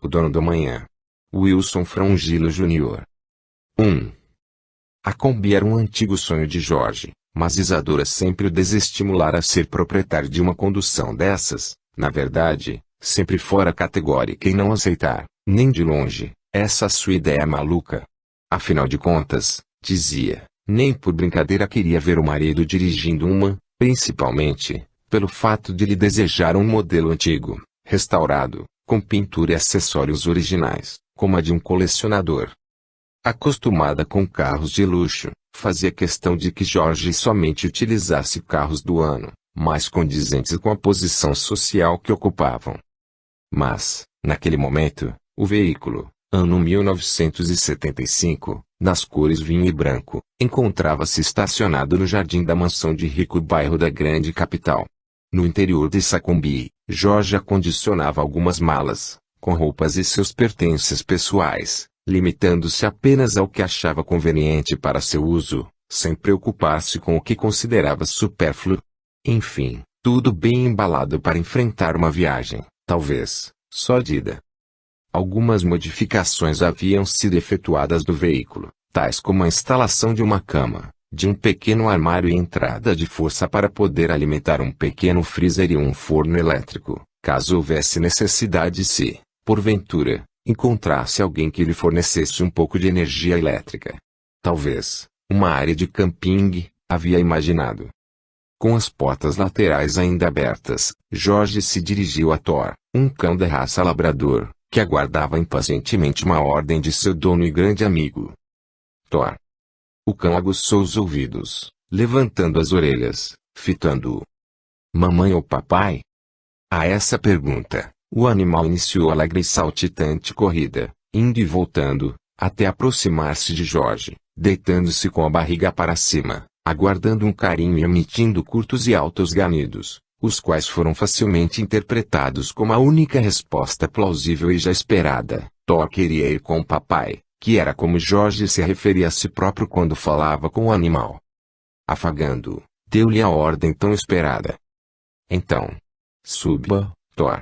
o dono do amanhã. Wilson Frangilo Jr. 1. A Kombi era um antigo sonho de Jorge, mas Isadora sempre o desestimulara a ser proprietário de uma condução dessas. Na verdade, sempre fora categórica em não aceitar, nem de longe, essa sua ideia maluca. Afinal de contas, dizia, nem por brincadeira queria ver o marido dirigindo uma, principalmente, pelo fato de lhe desejar um modelo antigo, restaurado, com pintura e acessórios originais, como a de um colecionador. Acostumada com carros de luxo, fazia questão de que Jorge somente utilizasse carros do ano, mais condizentes com a posição social que ocupavam. Mas, naquele momento, o veículo, ano 1975, nas cores vinho e branco, encontrava-se estacionado no jardim da mansão de rico bairro da grande capital. No interior dessa Kombi, Jorge acondicionava algumas malas, com roupas e seus pertences pessoais, limitando-se apenas ao que achava conveniente para seu uso, sem preocupar-se com o que considerava supérfluo. Enfim, tudo bem embalado para enfrentar uma viagem, talvez, só de ida. Algumas modificações haviam sido efetuadas do veículo, tais como a instalação de uma cama, de um pequeno armário e entrada de força para poder alimentar um pequeno freezer e um forno elétrico, caso houvesse necessidade se, porventura, encontrasse alguém que lhe fornecesse um pouco de energia elétrica. Talvez, uma área de camping, havia imaginado. Com as portas laterais ainda abertas, Jorge se dirigiu a Thor, um cão da raça labrador, que aguardava impacientemente uma ordem de seu dono e grande amigo. Thor. O cão aguçou os ouvidos, levantando as orelhas, fitando-o. Mamãe ou papai? A essa pergunta, o animal iniciou alegre e saltitante corrida, indo e voltando, até aproximar-se de Jorge, deitando-se com a barriga para cima, aguardando um carinho e emitindo curtos e altos ganidos, os quais foram facilmente interpretados como a única resposta plausível e já esperada. Thor queria ir com o papai, que era como Jorge se referia a si próprio quando falava com o animal. Afagando-o, deu-lhe a ordem tão esperada. Então, suba, Thor.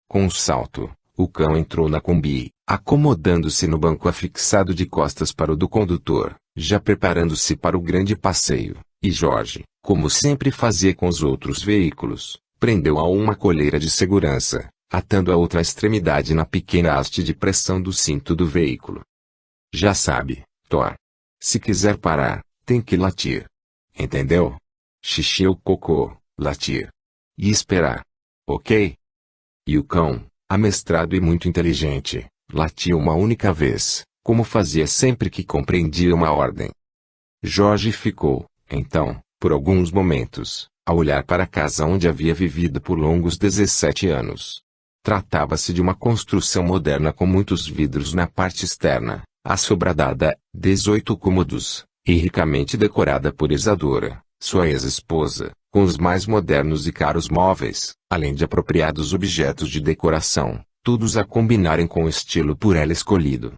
Com um salto, o cão entrou na Kombi, acomodando-se no banco afixado de costas para o do condutor, já preparando-se para o grande passeio, e Jorge, como sempre fazia com os outros veículos, prendeu a uma coleira de segurança, atando a outra extremidade na pequena haste de pressão do cinto do veículo. Já sabe, Thor. Se quiser parar, tem que latir. Entendeu? Xixi ou cocô, latir. E esperar. Ok? E o cão, amestrado e muito inteligente, latiu uma única vez, como fazia sempre que compreendia uma ordem. Jorge ficou, então, por alguns momentos, a olhar para a casa onde havia vivido por longos 17 anos. Tratava-se de uma construção moderna com muitos vidros na parte externa, assobradada, 18 cômodos, e ricamente decorada por Isadora, sua ex-esposa, com os mais modernos e caros móveis, além de apropriados objetos de decoração, todos a combinarem com o estilo por ela escolhido.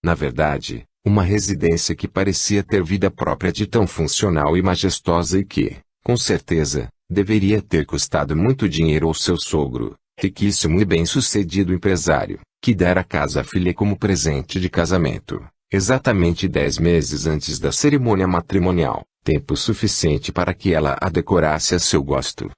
Na verdade, uma residência que parecia ter vida própria de tão funcional e majestosa e que, com certeza, deveria ter custado muito dinheiro ao seu sogro, riquíssimo e bem-sucedido empresário, que dera a casa à filha como presente de casamento, exatamente 10 meses antes da cerimônia matrimonial, tempo suficiente para que ela a decorasse a seu gosto.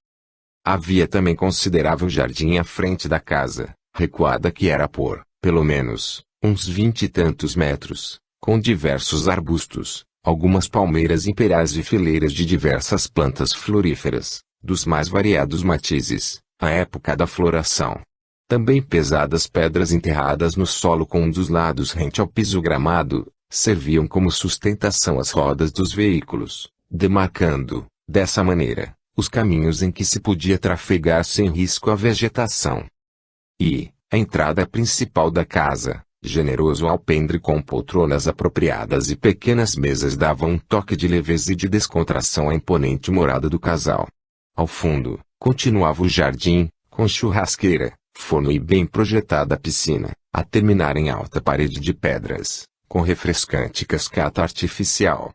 Havia também considerável jardim à frente da casa, recuada que era por, pelo menos, uns 20 e tantos metros, com diversos arbustos, algumas palmeiras imperiais e fileiras de diversas plantas floríferas, dos mais variados matizes, à época da floração. Também pesadas pedras enterradas no solo com um dos lados rente ao piso gramado, serviam como sustentação às rodas dos veículos, demarcando, dessa maneira, os caminhos em que se podia trafegar sem risco à vegetação. E, a entrada principal da casa, generoso alpendre com poltronas apropriadas e pequenas mesas dava um toque de leveza e de descontração à imponente morada do casal. Ao fundo, continuava o jardim, com churrasqueira, forno e bem projetada piscina, a terminar em alta parede de pedras, com refrescante cascata artificial.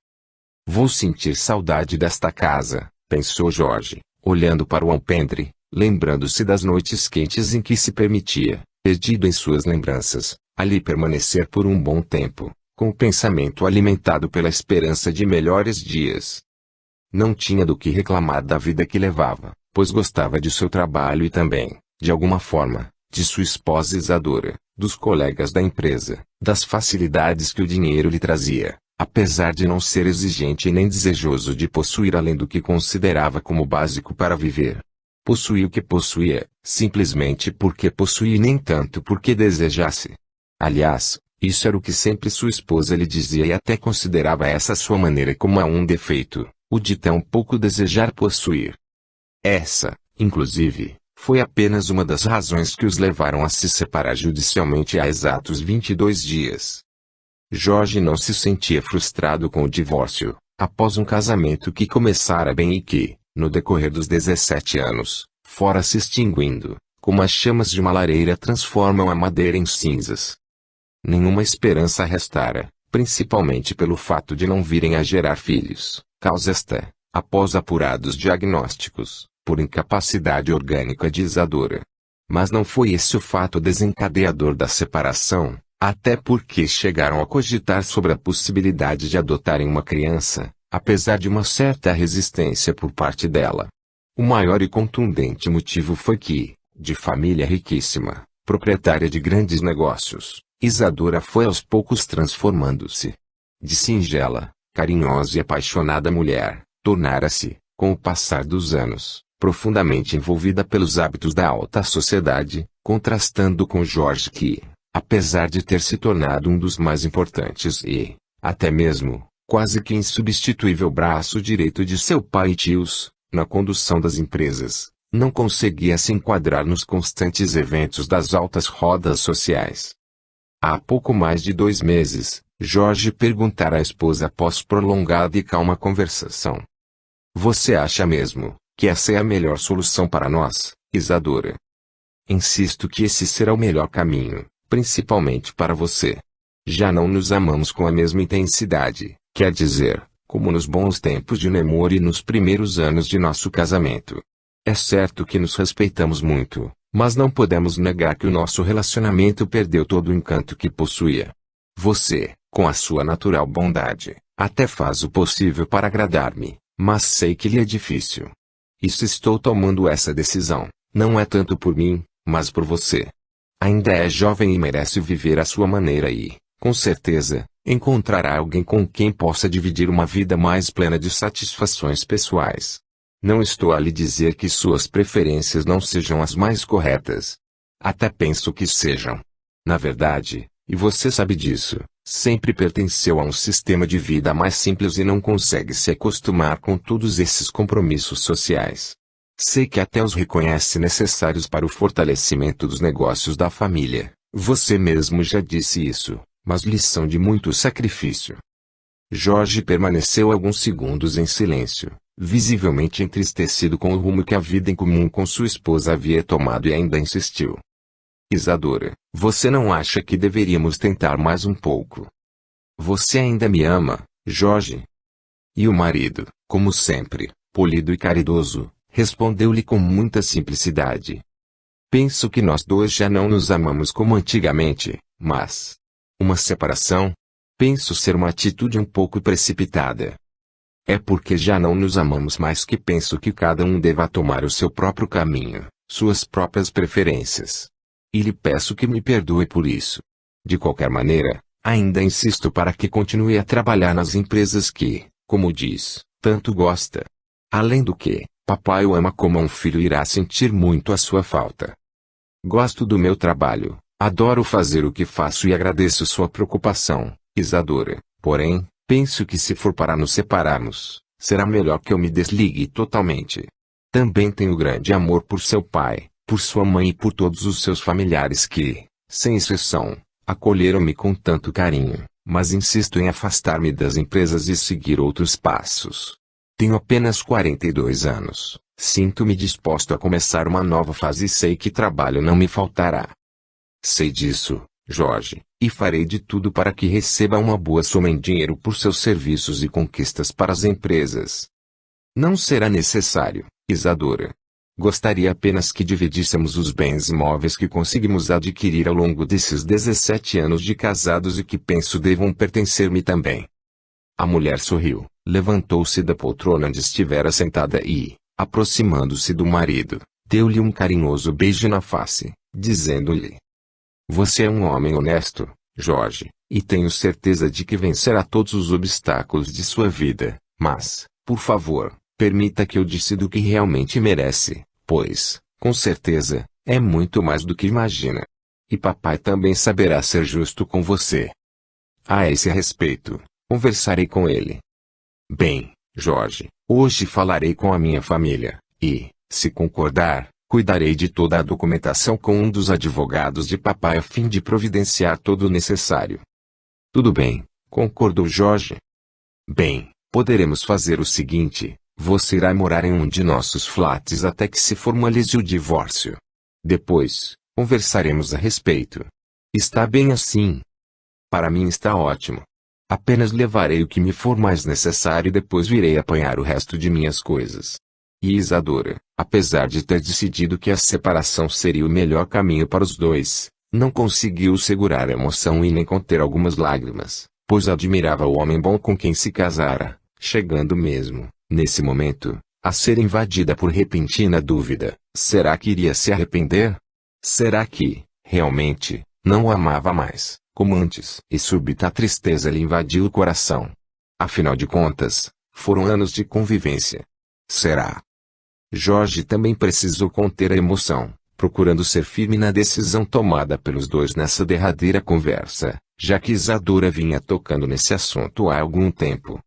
Vou sentir saudade desta casa, pensou Jorge, olhando para o alpendre, lembrando-se das noites quentes em que se permitia, Perdido em suas lembranças, ali permanecer por um bom tempo, com o pensamento alimentado pela esperança de melhores dias. Não tinha do que reclamar da vida que levava, pois gostava de seu trabalho e também, de alguma forma, de sua esposa Isadora, dos colegas da empresa, das facilidades que o dinheiro lhe trazia, apesar de não ser exigente e nem desejoso de possuir além do que considerava como básico para viver. Possuía o que possuía, simplesmente porque possuía e nem tanto porque desejasse. Aliás, isso era o que sempre sua esposa lhe dizia e até considerava essa sua maneira como um defeito, o de tão pouco desejar possuir. Essa, inclusive, foi apenas uma das razões que os levaram a se separar judicialmente há exatos 22 dias. Jorge não se sentia frustrado com o divórcio, após um casamento que começara bem e que, no decorrer dos 17 anos, fora se extinguindo, como as chamas de uma lareira transformam a madeira em cinzas. Nenhuma esperança restara, principalmente pelo fato de não virem a gerar filhos, causa esta, após apurados diagnósticos, por incapacidade orgânica de Isadora. Mas não foi esse o fato desencadeador da separação, até porque chegaram a cogitar sobre a possibilidade de adotarem uma criança, apesar de uma certa resistência por parte dela. O maior e contundente motivo foi que, de família riquíssima, proprietária de grandes negócios, Isadora foi aos poucos transformando-se. De singela, carinhosa e apaixonada mulher, tornara-se, com o passar dos anos, profundamente envolvida pelos hábitos da alta sociedade, contrastando com Jorge que, apesar de ter se tornado um dos mais importantes e, até mesmo, quase que insubstituível braço direito de seu pai e tios, na condução das empresas, não conseguia se enquadrar nos constantes eventos das altas rodas sociais. Há pouco mais de 2 meses, Jorge perguntara à esposa após prolongada e calma conversação: "Você acha mesmo que essa é a melhor solução para nós, Isadora?" "Insisto que esse será o melhor caminho, principalmente para você. Já não nos amamos com a mesma intensidade, quer dizer, como nos bons tempos de namoro e nos primeiros anos de nosso casamento. É certo que nos respeitamos muito, mas não podemos negar que o nosso relacionamento perdeu todo o encanto que possuía. Você, com a sua natural bondade, até faz o possível para agradar-me, mas sei que lhe é difícil. Isso estou tomando essa decisão, não é tanto por mim, mas por você. Ainda é jovem e merece viver à sua maneira e, com certeza, encontrará alguém com quem possa dividir uma vida mais plena de satisfações pessoais. Não estou a lhe dizer que suas preferências não sejam as mais corretas. Até penso que sejam. Na verdade, e você sabe disso, sempre pertenceu a um sistema de vida mais simples e não consegue se acostumar com todos esses compromissos sociais. Sei que até os reconhece necessários para o fortalecimento dos negócios da família, você mesmo já disse isso, mas lição de muito sacrifício." Jorge permaneceu alguns segundos em silêncio, visivelmente entristecido com o rumo que a vida em comum com sua esposa havia tomado e ainda insistiu: "Isadora, você não acha que deveríamos tentar mais um pouco? Você ainda me ama, Jorge?" E o marido, como sempre, polido e caridoso, respondeu-lhe com muita simplicidade: "Penso que nós dois já não nos amamos como antigamente, mas uma separação? Penso ser uma atitude um pouco precipitada. É porque já não nos amamos mais que penso que cada um deva tomar o seu próprio caminho, suas próprias preferências. E lhe peço que me perdoe por isso. De qualquer maneira, ainda insisto para que continue a trabalhar nas empresas que, como diz, tanto gosta. Além do que, papai o ama como um filho e irá sentir muito a sua falta. Gosto do meu trabalho, adoro fazer o que faço e agradeço sua preocupação, Isadora, porém, penso que se for para nos separarmos, será melhor que eu me desligue totalmente. Também tenho grande amor por seu pai, por sua mãe e por todos os seus familiares que, sem exceção, acolheram-me com tanto carinho, mas insisto em afastar-me das empresas e seguir outros passos. Tenho apenas 42 anos, sinto-me disposto a começar uma nova fase e sei que trabalho não me faltará. Sei disso, Jorge, e farei de tudo para que receba uma boa soma em dinheiro por seus serviços e conquistas para as empresas. Não será necessário, Isadora. Gostaria apenas que dividíssemos os bens imóveis que conseguimos adquirir ao longo desses 17 anos de casados e que penso devam pertencer-me também. A mulher sorriu, levantou-se da poltrona onde estivera sentada e, aproximando-se do marido, deu-lhe um carinhoso beijo na face, dizendo-lhe: "Você é um homem honesto, Jorge, e tenho certeza de que vencerá todos os obstáculos de sua vida, mas, por favor, permita que eu decida o que realmente merece, pois, com certeza, é muito mais do que imagina. E papai também saberá ser justo com você. A esse respeito, conversarei com ele. Bem, Jorge, hoje falarei com a minha família, e, se concordar, cuidarei de toda a documentação com um dos advogados de papai a fim de providenciar todo o necessário." "Tudo bem", concordou Jorge. "Bem, poderemos fazer o seguinte: você irá morar em um de nossos flats até que se formalize o divórcio. Depois, conversaremos a respeito. Está bem assim?" "Para mim está ótimo. Apenas levarei o que me for mais necessário e depois virei apanhar o resto de minhas coisas." E Isadora, apesar de ter decidido que a separação seria o melhor caminho para os dois, não conseguiu segurar a emoção e nem conter algumas lágrimas, pois admirava o homem bom com quem se casara, chegando mesmo, nesse momento, a ser invadida por repentina dúvida: será que iria se arrepender? Será que, realmente, não o amava mais, como antes? E súbita tristeza lhe invadiu o coração. Afinal de contas, foram anos de convivência. Será? Jorge também precisou conter a emoção, procurando ser firme na decisão tomada pelos dois nessa derradeira conversa, já que Isadora vinha tocando nesse assunto há algum tempo.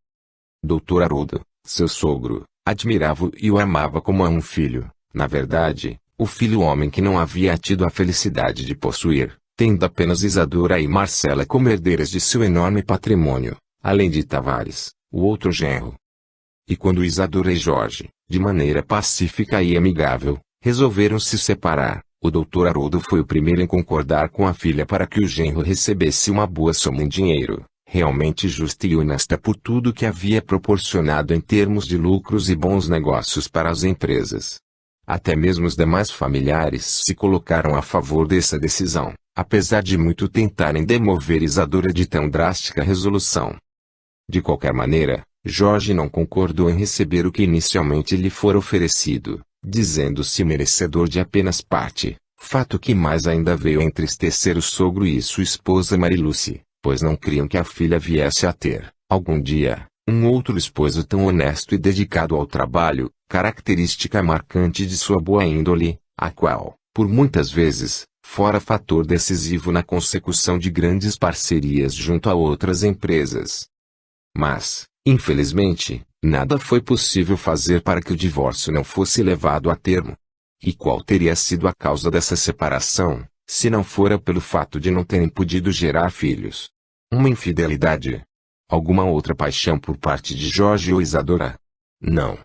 Dr. Haroldo, seu sogro, admirava-o e o amava como a um filho, na verdade, o filho homem que não havia tido a felicidade de possuir, tendo apenas Isadora e Marcela como herdeiras de seu enorme patrimônio, além de Tavares, o outro genro. E quando Isadora e Jorge, de maneira pacífica e amigável, resolveram se separar, o Dr. Haroldo foi o primeiro em concordar com a filha para que o genro recebesse uma boa soma em dinheiro, realmente justa e honesta por tudo que havia proporcionado em termos de lucros e bons negócios para as empresas. Até mesmo os demais familiares se colocaram a favor dessa decisão, apesar de muito tentarem demover Isadora de tão drástica resolução. De qualquer maneira, Jorge não concordou em receber o que inicialmente lhe fora oferecido, dizendo-se merecedor de apenas parte, fato que mais ainda veio a entristecer o sogro e sua esposa Mariluce, pois não criam que a filha viesse a ter, algum dia, um outro esposo tão honesto e dedicado ao trabalho, característica marcante de sua boa índole, a qual, por muitas vezes, fora fator decisivo na consecução de grandes parcerias junto a outras empresas. Mas, infelizmente, nada foi possível fazer para que o divórcio não fosse levado a termo. E qual teria sido a causa dessa separação, se não fora pelo fato de não terem podido gerar filhos? Uma infidelidade? Alguma outra paixão por parte de Jorge ou Isadora? Não.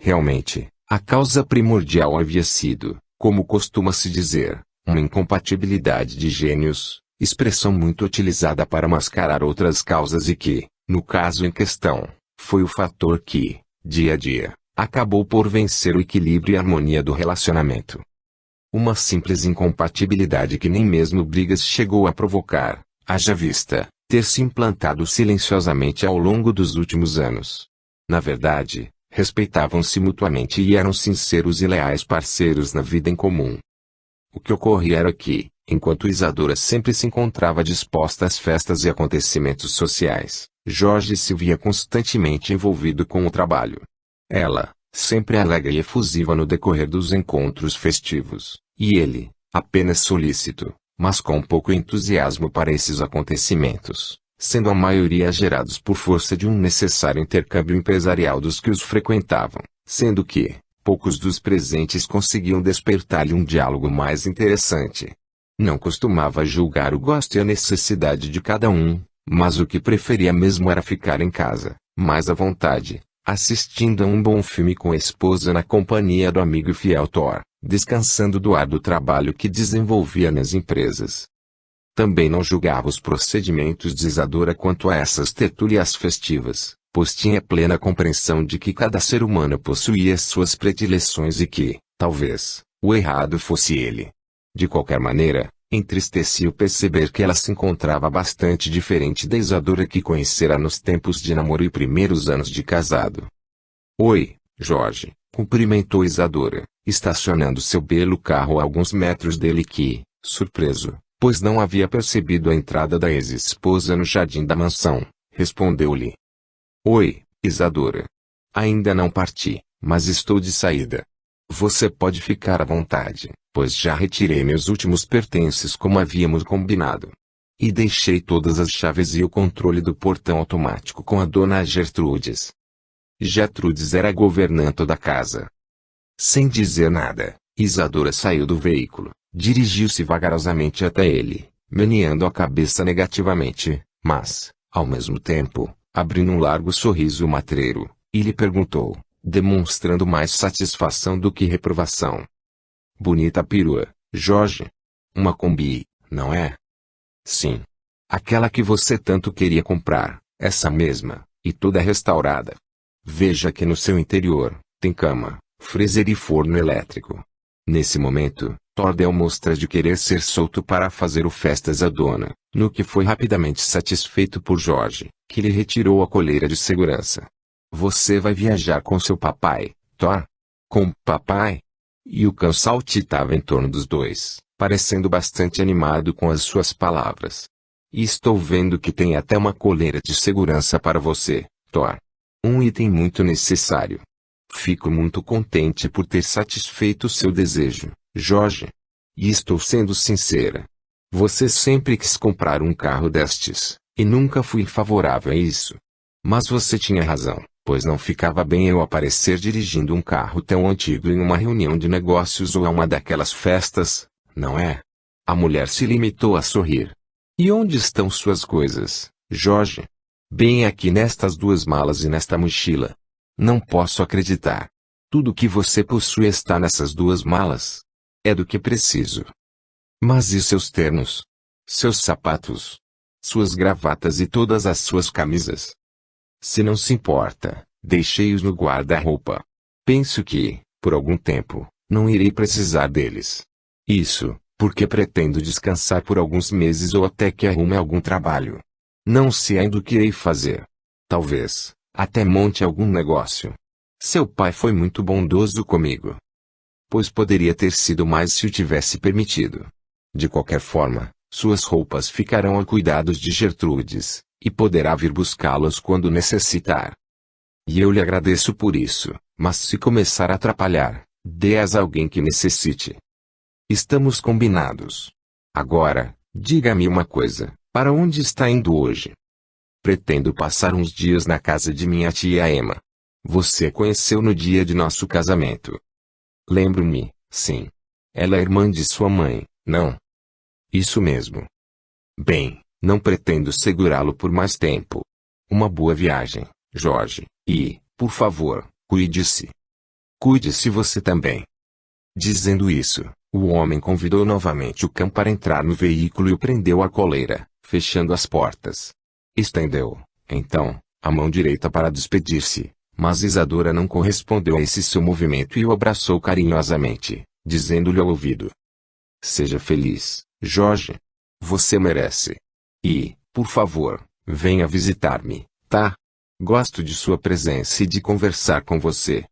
Realmente, a causa primordial havia sido, como costuma-se dizer, uma incompatibilidade de gênios, expressão muito utilizada para mascarar outras causas e que, no caso em questão, foi o fator que, dia a dia, acabou por vencer o equilíbrio e a harmonia do relacionamento. Uma simples incompatibilidade que nem mesmo brigas chegou a provocar, haja vista ter se implantado silenciosamente ao longo dos últimos anos. Na verdade, respeitavam-se mutuamente e eram sinceros e leais parceiros na vida em comum. O que ocorria era que, enquanto Isadora sempre se encontrava disposta às festas e acontecimentos sociais, Jorge se via constantemente envolvido com o trabalho. Ela, sempre alegre e efusiva no decorrer dos encontros festivos, e ele, apenas solícito, mas com pouco entusiasmo para esses acontecimentos, sendo a maioria gerados por força de um necessário intercâmbio empresarial dos que os frequentavam, sendo que, poucos dos presentes conseguiam despertar-lhe um diálogo mais interessante. Não costumava julgar o gosto e a necessidade de cada um, mas o que preferia mesmo era ficar em casa, mais à vontade, assistindo a um bom filme com a esposa na companhia do amigo e fiel Thor, descansando do árduo trabalho que desenvolvia nas empresas. Também não julgava os procedimentos de Isadora quanto a essas tertúlias festivas, pois tinha plena compreensão de que cada ser humano possuía suas predileções e que, Talvez o errado fosse ele. De qualquer maneira, entristecia-o perceber que ela se encontrava bastante diferente da Isadora que conhecera nos tempos de namoro e primeiros anos de casado. Oi, Jorge, cumprimentou Isadora, estacionando seu belo carro a alguns metros dele que, surpreso, pois não havia percebido a entrada da ex-esposa no jardim da mansão, respondeu-lhe. Oi, Isadora. Ainda não parti, mas estou de saída. Você pode ficar à vontade, pois já retirei meus últimos pertences como havíamos combinado. E deixei todas as chaves e o controle do portão automático com a dona Gertrudes. Gertrudes era a governanta da casa. Sem dizer nada, Isadora saiu do veículo, dirigiu-se vagarosamente até ele, meneando a cabeça negativamente, mas, ao mesmo tempo, abrindo um largo sorriso matreiro, e lhe perguntou, demonstrando mais satisfação do que reprovação. Bonita perua, Jorge. Uma Kombi, não é? Sim. Aquela que você tanto queria comprar, essa mesma, e toda restaurada. Veja que no seu interior, tem cama, freezer e forno elétrico. Nesse momento, Tordel mostra de querer ser solto para fazer o festas à dona, no que foi rapidamente satisfeito por Jorge, que lhe retirou a coleira de segurança. Você vai viajar com seu papai, Thor? Com papai? E o cão saltitava em torno dos dois, parecendo bastante animado com as suas palavras. E estou vendo que tem até uma coleira de segurança para você, Thor. Um item muito necessário. Fico muito contente por ter satisfeito seu desejo, Jorge. E estou sendo sincera. Você sempre quis comprar um carro destes, e nunca fui favorável a isso. Mas você tinha razão, pois não ficava bem eu aparecer dirigindo um carro tão antigo em uma reunião de negócios ou a uma daquelas festas, não é? A mulher se limitou a sorrir. E onde estão suas coisas, Jorge? Bem aqui nestas duas malas e nesta mochila. Não posso acreditar. Tudo que você possui está nessas duas malas. É do que preciso. Mas e seus ternos? Seus sapatos? Suas gravatas e todas as suas camisas? Se não se importa, deixei-os no guarda-roupa. Penso que, por algum tempo, não irei precisar deles. Isso, porque pretendo descansar por alguns meses ou até que arrume algum trabalho. Não sei ainda o que irei fazer. Talvez, até monte algum negócio. Seu pai foi muito bondoso comigo. Pois poderia ter sido mais se o tivesse permitido. De qualquer forma, suas roupas ficarão a cuidados de Gertrudes, e poderá vir buscá-las quando necessitar. E eu lhe agradeço por isso, mas se começar a atrapalhar, dê-as a alguém que necessite. Estamos combinados. Agora, diga-me uma coisa, para onde está indo hoje? Pretendo passar uns dias na casa de minha tia Emma. Você conheceu no dia de nosso casamento. Lembro-me, sim. Ela é irmã de sua mãe, não? Isso mesmo. Bem, não pretendo segurá-lo por mais tempo. Uma boa viagem, Jorge, e, por favor, cuide-se. Cuide-se você também. Dizendo isso, o homem convidou novamente o cão para entrar no veículo e o prendeu à coleira, fechando as portas. Estendeu, então, a mão direita para despedir-se, mas Isadora não correspondeu a esse seu movimento e o abraçou carinhosamente, dizendo-lhe ao ouvido: Seja feliz, Jorge. Você merece. E, por favor, venha visitar-me, tá? Gosto de sua presença e de conversar com você.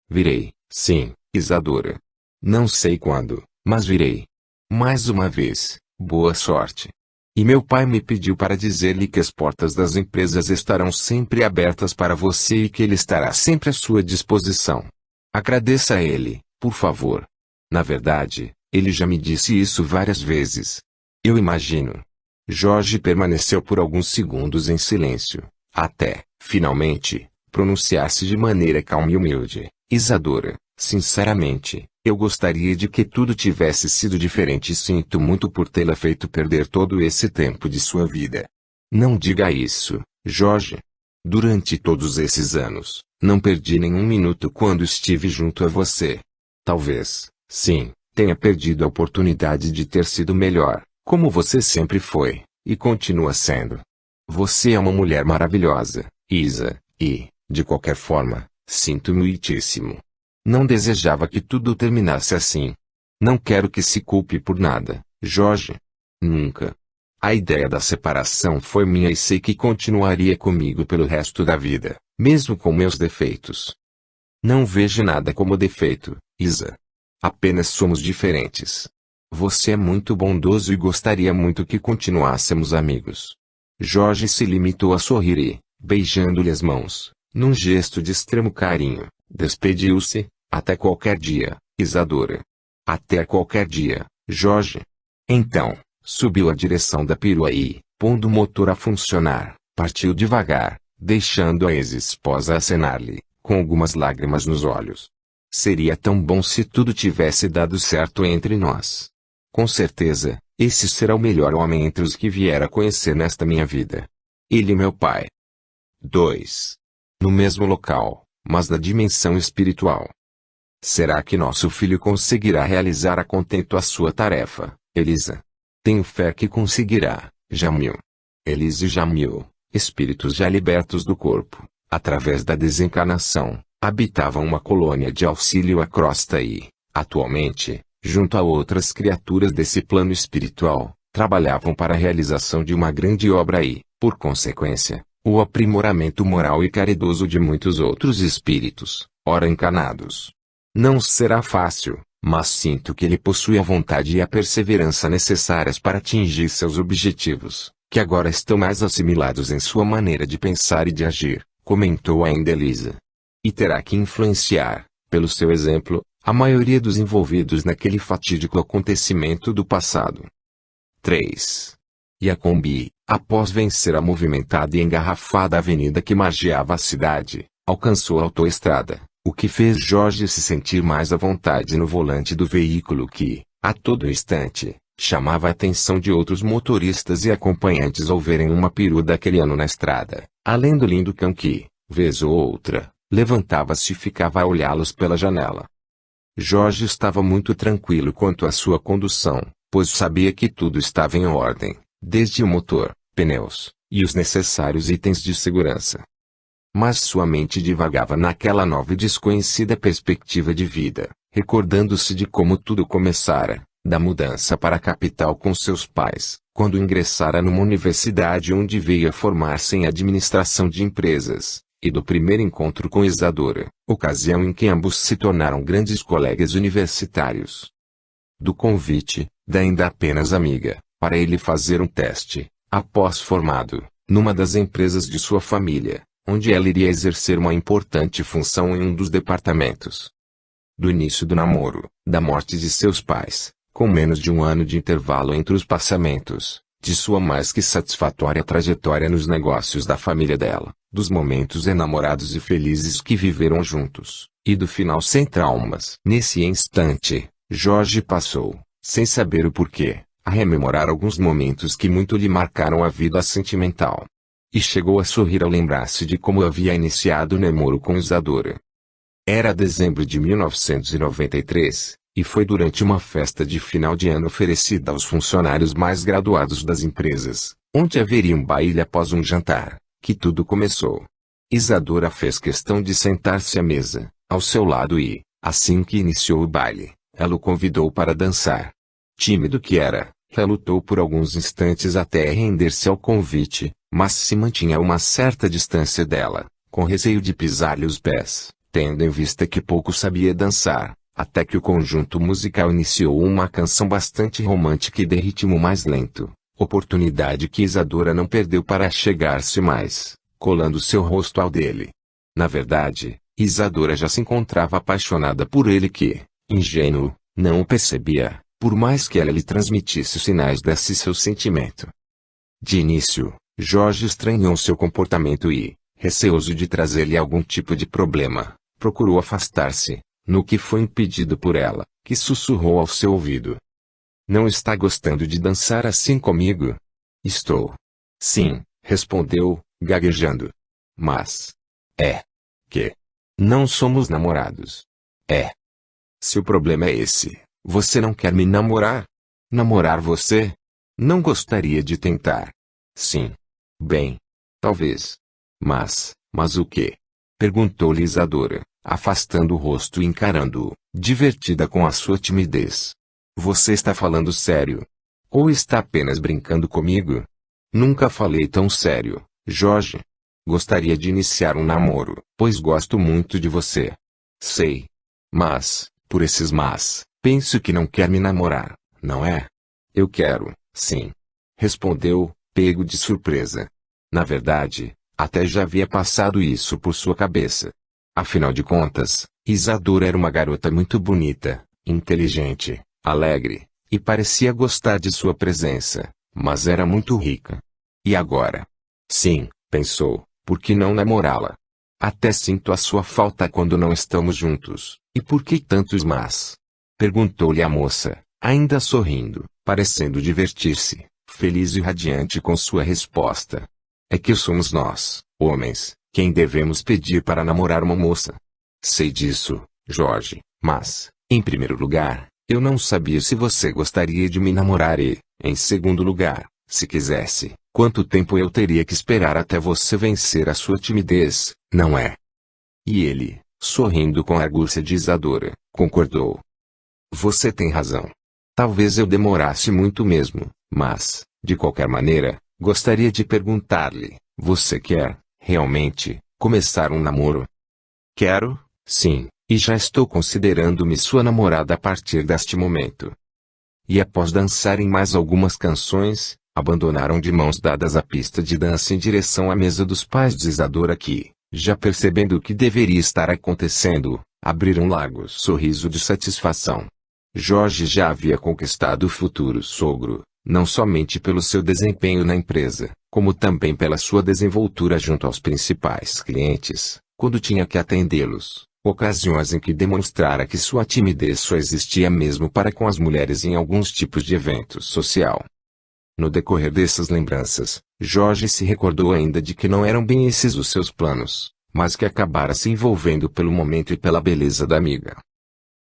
Virei, sim, Isadora. Não sei quando, mas virei. Mais uma vez, boa sorte. E meu pai me pediu para dizer-lhe que as portas das empresas estarão sempre abertas para você e que ele estará sempre à sua disposição. Agradeça a ele, por favor. Na verdade, ele já me disse isso várias vezes. Eu imagino. Jorge permaneceu por alguns segundos em silêncio, até, finalmente, pronunciar-se de maneira calma e humilde. Isadora, sinceramente, eu gostaria de que tudo tivesse sido diferente e sinto muito por tê-la feito perder todo esse tempo de sua vida. Não diga isso, Jorge. Durante todos esses anos, não perdi nenhum minuto quando estive junto a você. Talvez, sim, tenha perdido a oportunidade de ter sido melhor, como você sempre foi, e continua sendo. Você é uma mulher maravilhosa, Isa, e, de qualquer forma, sinto muitíssimo. Não desejava que tudo terminasse assim. Não quero que se culpe por nada, Jorge. Nunca. A ideia da separação foi minha e sei que continuaria comigo pelo resto da vida, mesmo com meus defeitos. Não vejo nada como defeito, Isa. Apenas somos diferentes. Você é muito bondoso e gostaria muito que continuássemos amigos. Jorge se limitou a sorrir e, beijando-lhe as mãos, num gesto de extremo carinho, despediu-se. Até qualquer dia, Isadora. Até qualquer dia, Jorge. Então, subiu a direção da perua e, pondo o motor a funcionar, partiu devagar, deixando a ex-esposa acenar-lhe, com algumas lágrimas nos olhos. Seria tão bom se tudo tivesse dado certo entre nós. Com certeza, esse será o melhor homem entre os que vier a conhecer nesta minha vida. Ele é meu pai. 2. No mesmo local, mas na dimensão espiritual. Será que nosso filho conseguirá realizar a contento a sua tarefa, Elisa? Tenho fé que conseguirá, Jamil. Elisa e Jamil, espíritos já libertos do corpo, através da desencarnação, habitavam uma colônia de auxílio à crosta e, atualmente, junto a outras criaturas desse plano espiritual, trabalhavam para a realização de uma grande obra e, por consequência, o aprimoramento moral e caridoso de muitos outros espíritos, ora encarnados. Não será fácil, mas sinto que ele possui a vontade e a perseverança necessárias para atingir seus objetivos, que agora estão mais assimilados em sua maneira de pensar e de agir, comentou ainda Elisa. E terá que influenciar, pelo seu exemplo, a maioria dos envolvidos naquele fatídico acontecimento do passado. 3. E a Kombi, após vencer a movimentada e engarrafada avenida que margeava a cidade, alcançou a autoestrada, o que fez Jorge se sentir mais à vontade no volante do veículo que, a todo instante, chamava a atenção de outros motoristas e acompanhantes ao verem uma perua daquele ano na estrada, além do lindo cão que, vez ou outra, levantava-se e ficava a olhá-los pela janela. Jorge estava muito tranquilo quanto à sua condução, pois sabia que tudo estava em ordem, desde o motor, pneus, e os necessários itens de segurança. Mas sua mente divagava naquela nova e desconhecida perspectiva de vida, recordando-se de como tudo começara, da mudança para a capital com seus pais, quando ingressara numa universidade onde veio a formar-se em administração de empresas, e do primeiro encontro com Isadora, ocasião em que ambos se tornaram grandes colegas universitários. Do convite, da ainda apenas amiga, para ele fazer um teste, após formado, numa das empresas de sua família, onde ela iria exercer uma importante função em um dos departamentos. Do início do namoro, da morte de seus pais, com menos de um ano de intervalo entre os passamentos, de sua mais que satisfatória trajetória nos negócios da família dela, dos momentos enamorados e felizes que viveram juntos, e do final sem traumas. Nesse instante, Jorge passou, sem saber o porquê, a rememorar alguns momentos que muito lhe marcaram a vida sentimental. E chegou a sorrir ao lembrar-se de como havia iniciado o namoro com Isadora. Era dezembro de 1993, e foi durante uma festa de final de ano oferecida aos funcionários mais graduados das empresas, onde haveria um baile após um jantar, que tudo começou. Isadora fez questão de sentar-se à mesa, ao seu lado e, assim que iniciou o baile, ela o convidou para dançar. Tímido que era, relutou por alguns instantes até render-se ao convite, mas se mantinha a uma certa distância dela, com receio de pisar-lhe os pés, tendo em vista que pouco sabia dançar, até que o conjunto musical iniciou uma canção bastante romântica e de ritmo mais lento, oportunidade que Isadora não perdeu para chegar-se mais, colando seu rosto ao dele. Na verdade, Isadora já se encontrava apaixonada por ele que, ingênuo, não o percebia, por mais que ela lhe transmitisse sinais desse seu sentimento. De início, Jorge estranhou seu comportamento e, receoso de trazer-lhe algum tipo de problema, procurou afastar-se, no que foi impedido por ela, que sussurrou ao seu ouvido. Não está gostando de dançar assim comigo? Estou. Sim, respondeu, gaguejando. Mas. É. Que? Não somos namorados. É. Se o problema é esse, você não quer me namorar? Namorar você? Não gostaria de tentar. Sim. Bem. Talvez. Mas o quê? Perguntou-lhe Isadora, afastando o rosto e encarando-o, divertida com a sua timidez. Você está falando sério? Ou está apenas brincando comigo? Nunca falei tão sério, Jorge. Gostaria de iniciar um namoro, pois gosto muito de você. Sei. Mas, por esses mas, penso que não quer me namorar, não é? Eu quero, sim. Respondeu, pego de surpresa. Na verdade, até já havia passado isso por sua cabeça. Afinal de contas, Isadora era uma garota muito bonita, inteligente, alegre, e parecia gostar de sua presença, mas era muito rica. E agora? Sim, pensou, por que não namorá-la? Até sinto a sua falta quando não estamos juntos, e por que tantos mas? Perguntou-lhe a moça, ainda sorrindo, parecendo divertir-se, feliz e radiante com sua resposta. É que somos nós, homens, quem devemos pedir para namorar uma moça. Sei disso, Jorge, mas, em primeiro lugar, eu não sabia se você gostaria de me namorar e, em segundo lugar, se quisesse, quanto tempo eu teria que esperar até você vencer a sua timidez, não é? E ele, sorrindo com a argúcia de Isadora, concordou. Você tem razão. Talvez eu demorasse muito mesmo, mas, de qualquer maneira, gostaria de perguntar-lhe, você quer, realmente, começar um namoro? Quero, sim, e já estou considerando-me sua namorada a partir deste momento. E após dançarem mais algumas canções, abandonaram de mãos dadas a pista de dança em direção à mesa dos pais de Isadora que, já percebendo o que deveria estar acontecendo, abriram largo sorriso de satisfação. Jorge já havia conquistado o futuro sogro, não somente pelo seu desempenho na empresa, como também pela sua desenvoltura junto aos principais clientes, quando tinha que atendê-los, ocasiões em que demonstrara que sua timidez só existia mesmo para com as mulheres em alguns tipos de evento social. No decorrer dessas lembranças, Jorge se recordou ainda de que não eram bem esses os seus planos, mas que acabara se envolvendo pelo momento e pela beleza da amiga.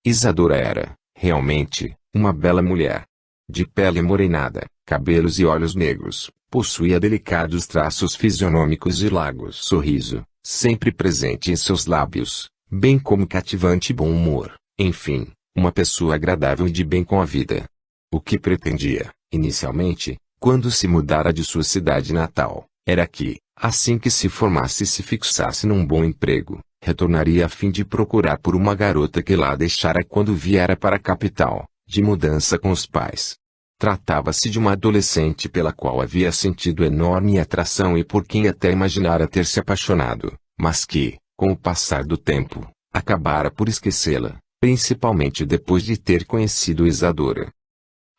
Isadora era, realmente, uma bela mulher. De pele morenada, cabelos e olhos negros, possuía delicados traços fisionômicos e largo sorriso, sempre presente em seus lábios, bem como cativante bom humor, enfim, uma pessoa agradável e de bem com a vida. O que pretendia, inicialmente, quando se mudara de sua cidade natal, era que, assim que se formasse e se fixasse num bom emprego, retornaria a fim de procurar por uma garota que lá deixara quando viera para a capital, de mudança com os pais. Tratava-se de uma adolescente pela qual havia sentido enorme atração e por quem até imaginara ter se apaixonado, mas que, com o passar do tempo, acabara por esquecê-la, principalmente depois de ter conhecido Isadora.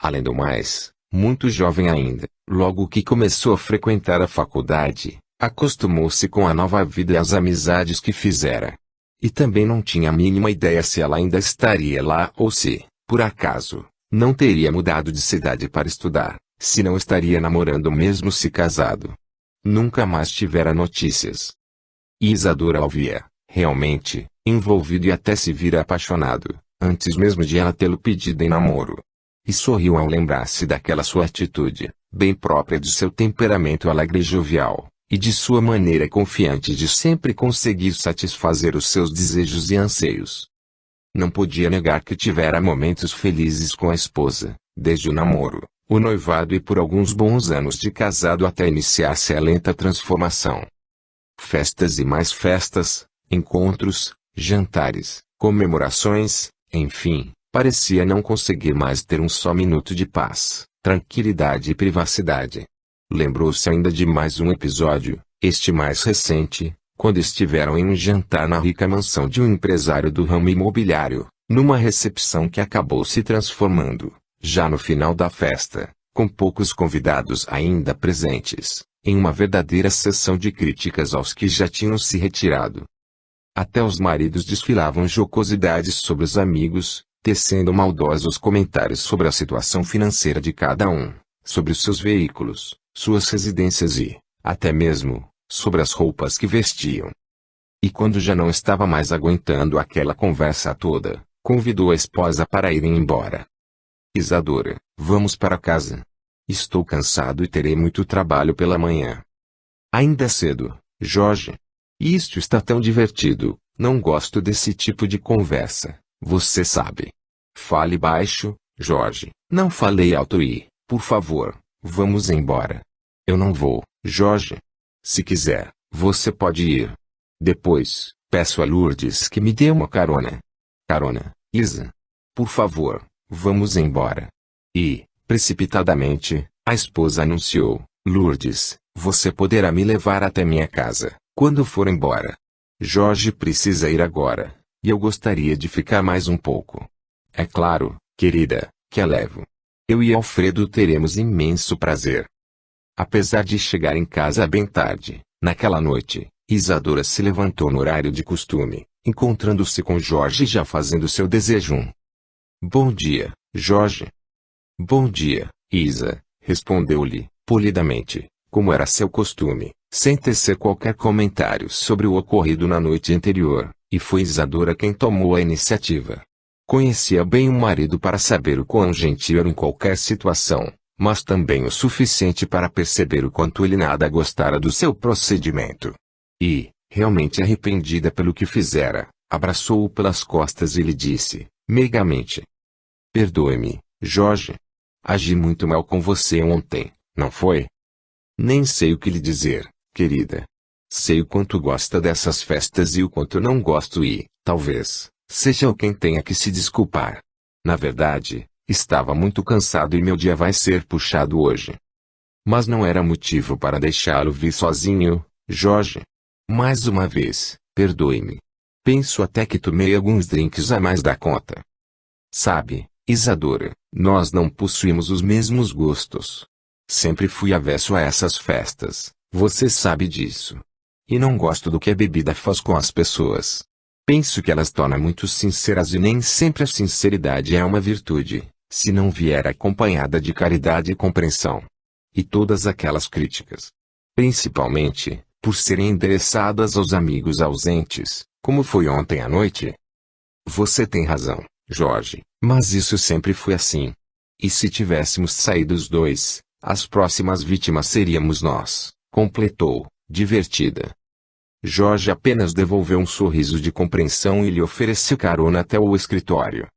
Além do mais, muito jovem ainda, logo que começou a frequentar a faculdade, acostumou-se com a nova vida e as amizades que fizera. E também não tinha a mínima ideia se ela ainda estaria lá ou se, por acaso, não teria mudado de cidade para estudar, se não estaria namorando mesmo se casado. Nunca mais tivera notícias. E Isadora o via, realmente, envolvido e até se vira apaixonado, antes mesmo de ela tê-lo pedido em namoro. E sorriu ao lembrar-se daquela sua atitude, bem própria de seu temperamento alegre e jovial, e de sua maneira confiante de sempre conseguir satisfazer os seus desejos e anseios. Não podia negar que tivera momentos felizes com a esposa, desde o namoro, o noivado e por alguns bons anos de casado até iniciar-se a lenta transformação. Festas e mais festas, encontros, jantares, comemorações, enfim, parecia não conseguir mais ter um só minuto de paz, tranquilidade e privacidade. Lembrou-se ainda de mais um episódio, este mais recente, quando estiveram em um jantar na rica mansão de um empresário do ramo imobiliário, numa recepção que acabou se transformando, já no final da festa, com poucos convidados ainda presentes, em uma verdadeira sessão de críticas aos que já tinham se retirado. Até os maridos desfilavam jocosidades sobre os amigos, tecendo maldosos comentários sobre a situação financeira de cada um, sobre os seus veículos, suas residências e, até mesmo, sobre as roupas que vestiam. E quando já não estava mais aguentando aquela conversa toda, convidou a esposa para irem embora. Isadora, vamos para casa. Estou cansado e terei muito trabalho pela manhã. Ainda é cedo, Jorge. Isto está tão divertido, Não gosto desse tipo de conversa, você sabe. Fale baixo, Jorge. Não falei alto e, por favor, vamos embora. Eu não vou, Jorge. Se quiser, você pode ir. Depois, peço a Lourdes que me dê uma carona. Carona, Isa. Por favor, vamos embora. E, precipitadamente, a esposa anunciou: Lourdes, você poderá me levar até minha casa, quando for embora. Jorge precisa ir agora, e eu gostaria de ficar mais um pouco. É claro, querida, que a levo. Eu e Alfredo teremos imenso prazer. Apesar de chegar em casa bem tarde, naquela noite, Isadora se levantou no horário de costume, encontrando-se com Jorge já fazendo seu desejum. Bom dia, Jorge. Bom dia, Isa, respondeu-lhe, polidamente, como era seu costume, sem tecer qualquer comentário sobre o ocorrido na noite anterior, e foi Isadora quem tomou a iniciativa. Conhecia bem o marido para saber o quão gentil era em qualquer situação, mas também o suficiente para perceber o quanto ele nada gostara do seu procedimento. E, realmente arrependida pelo que fizera, abraçou-o pelas costas e lhe disse, meigamente: Perdoe-me, Jorge. Agi muito mal com você ontem, não foi? Nem sei o que lhe dizer, querida. Sei o quanto gosta dessas festas e o quanto não gosto e, talvez, seja eu quem tenha que se desculpar. Na verdade, estava muito cansado e meu dia vai ser puxado hoje. Mas não era motivo para deixá-lo vir sozinho, Jorge. Mais uma vez, perdoe-me. Penso até que tomei alguns drinks a mais da conta. Sabe, Isadora, nós não possuímos os mesmos gostos. Sempre fui avesso a essas festas, você sabe disso. E não gosto do que a bebida faz com as pessoas. Penso que elas tornam muito sinceras e nem sempre a sinceridade é uma virtude, se não vier acompanhada de caridade e compreensão. E todas aquelas críticas, principalmente, por serem endereçadas aos amigos ausentes, como foi ontem à noite. Você tem razão, Jorge, mas isso sempre foi assim. E se tivéssemos saído os dois, as próximas vítimas seríamos nós, completou, divertida. Jorge apenas devolveu um sorriso de compreensão e lhe ofereceu carona até o escritório.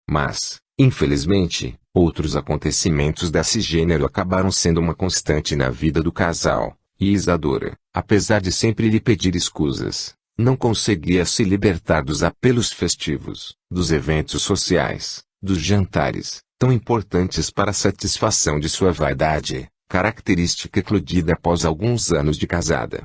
Mas, infelizmente, outros acontecimentos desse gênero acabaram sendo uma constante na vida do casal, e Isadora, apesar de sempre lhe pedir escusas, não conseguia se libertar dos apelos festivos, dos eventos sociais, dos jantares, tão importantes para a satisfação de sua vaidade, característica eclodida após alguns anos de casada.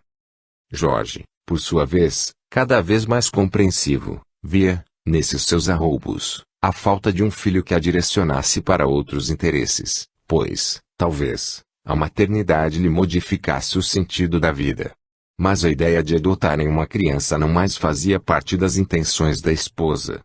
Jorge, por sua vez, cada vez mais compreensivo, via, nesses seus arroubos, a falta de um filho que a direcionasse para outros interesses, pois, talvez, a maternidade lhe modificasse o sentido da vida. Mas a ideia de adotarem uma criança não mais fazia parte das intenções da esposa.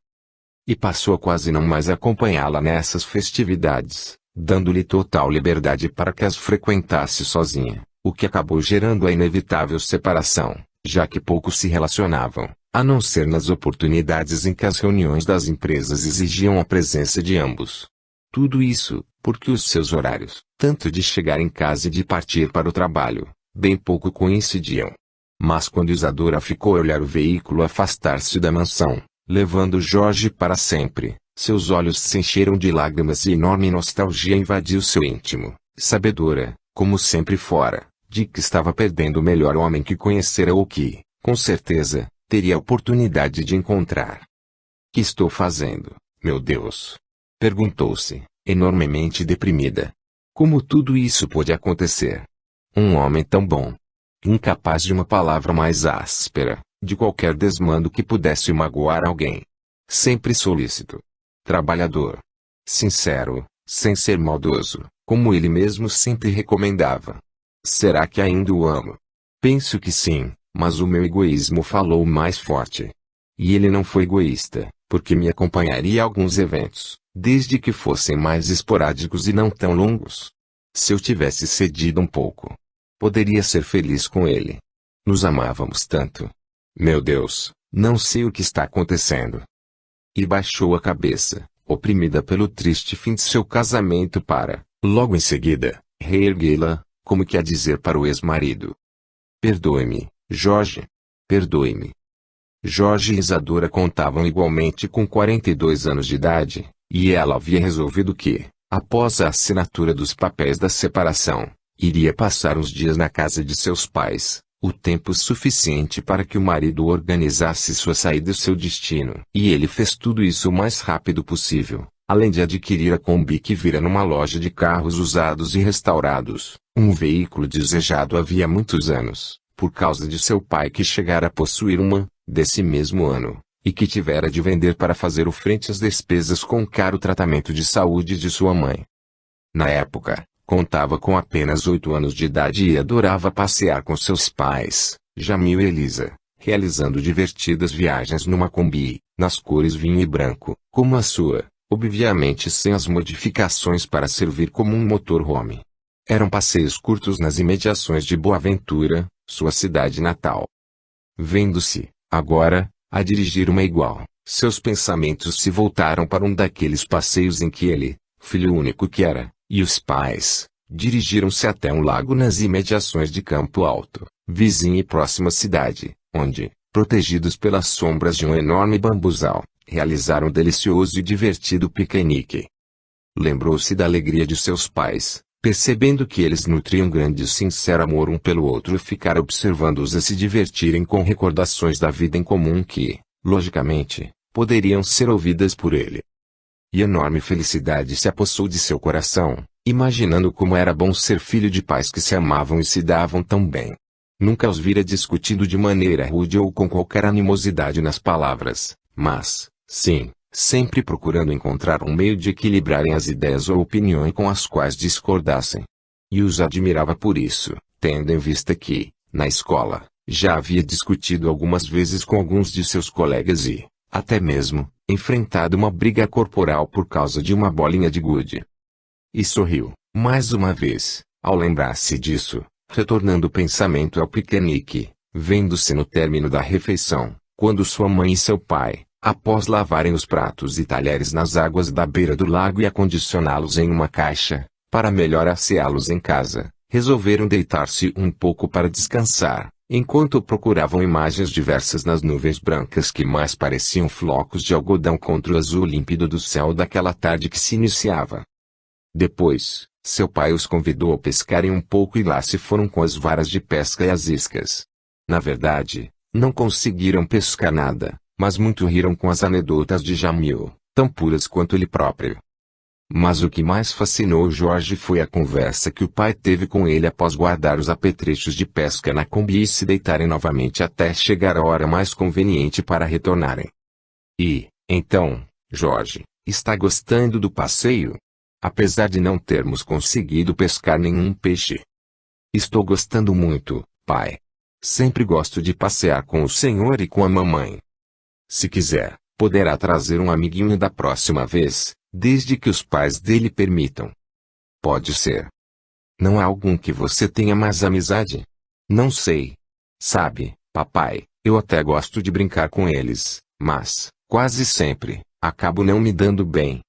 E passou a quase não mais acompanhá-la nessas festividades, dando-lhe total liberdade para que as frequentasse sozinha, o que acabou gerando a inevitável separação, já que pouco se relacionavam, a não ser nas oportunidades em que as reuniões das empresas exigiam a presença de ambos. Tudo isso, porque os seus horários, tanto de chegar em casa e de partir para o trabalho, bem pouco coincidiam. Mas quando Isadora ficou a olhar o veículo afastar-se da mansão, levando Jorge para sempre, seus olhos se encheram de lágrimas e enorme nostalgia invadiu seu íntimo, sabedora, como sempre fora, de que estava perdendo o melhor homem que conhecera ou que, com certeza, teria a oportunidade de encontrar. Que estou fazendo, meu Deus? Perguntou-se, enormemente deprimida. Como tudo isso pôde acontecer? Um homem tão bom, incapaz de uma palavra mais áspera, de qualquer desmando que pudesse magoar alguém. Sempre solícito, trabalhador, sincero, sem ser maldoso, como ele mesmo sempre recomendava. Será que ainda o amo? Penso que sim, mas o meu egoísmo falou mais forte. E ele não foi egoísta, porque me acompanharia a alguns eventos, desde que fossem mais esporádicos e não tão longos. Se eu tivesse cedido um pouco, poderia ser feliz com ele. Nos amávamos tanto. Meu Deus, não sei o que está acontecendo. E baixou a cabeça, oprimida pelo triste fim de seu casamento para, logo em seguida, reerguê-la, como que a dizer para o ex-marido: Perdoe-me, Jorge. Perdoe-me. Jorge e Isadora contavam igualmente com 42 anos de idade, e ela havia resolvido que, após a assinatura dos papéis da separação, iria passar uns dias na casa de seus pais, o tempo suficiente para que o marido organizasse sua saída e seu destino. E ele fez tudo isso o mais rápido possível, além de adquirir a Kombi que vira numa loja de carros usados e restaurados, um veículo desejado havia muitos anos, por causa de seu pai que chegara a possuir uma, desse mesmo ano, e que tivera de vender para fazer frente às despesas com o caro tratamento de saúde de sua mãe. Na época, contava com apenas 8 anos de idade e adorava passear com seus pais, Jamil e Elisa, realizando divertidas viagens numa Kombi, nas cores vinho e branco, como a sua, obviamente sem as modificações para servir como um motorhome. Eram passeios curtos nas imediações de Boa Ventura, sua cidade natal. Vendo-se, agora, a dirigir uma igual, seus pensamentos se voltaram para um daqueles passeios em que ele, filho único que era, e os pais, dirigiram-se até um lago nas imediações de Campo Alto, vizinha e próxima cidade, onde, protegidos pelas sombras de um enorme bambuzal, realizaram um delicioso e divertido piquenique. Lembrou-se da alegria de seus pais, percebendo que eles nutriam grande e sincero amor um pelo outro e ficara observando-os a se divertirem com recordações da vida em comum que, logicamente, poderiam ser ouvidas por ele. E enorme felicidade se apossou de seu coração, imaginando como era bom ser filho de pais que se amavam e se davam tão bem. Nunca os vira discutindo de maneira rude ou com qualquer animosidade nas palavras, mas, sim, sempre procurando encontrar um meio de equilibrarem as ideias ou opiniões com as quais discordassem. E os admirava por isso, tendo em vista que, na escola, já havia discutido algumas vezes com alguns de seus colegas e, até mesmo, enfrentado uma briga corporal por causa de uma bolinha de gude. E sorriu, mais uma vez, ao lembrar-se disso, retornando o pensamento ao piquenique, vendo-se no término da refeição, quando sua mãe e seu pai, após lavarem os pratos e talheres nas águas da beira do lago e acondicioná-los em uma caixa, para melhor asseá-los em casa, resolveram deitar-se um pouco para descansar, enquanto procuravam imagens diversas nas nuvens brancas que mais pareciam flocos de algodão contra o azul límpido do céu daquela tarde que se iniciava. Depois, seu pai os convidou a pescarem um pouco e lá se foram com as varas de pesca e as iscas. Na verdade, não conseguiram pescar nada, mas muito riram com as anedotas de Jamil, tão puras quanto ele próprio. Mas o que mais fascinou Jorge foi a conversa que o pai teve com ele após guardar os apetrechos de pesca na Kombi e se deitarem novamente até chegar a hora mais conveniente para retornarem. E, então, Jorge, está gostando do passeio? Apesar de não termos conseguido pescar nenhum peixe. Estou gostando muito, pai. Sempre gosto de passear com o senhor e com a mamãe. Se quiser, poderá trazer um amiguinho da próxima vez, desde que os pais dele permitam. Pode ser. Não há algum que você tenha mais amizade? Não sei. Sabe, papai, eu até gosto de brincar com eles, mas, quase sempre, acabo não me dando bem.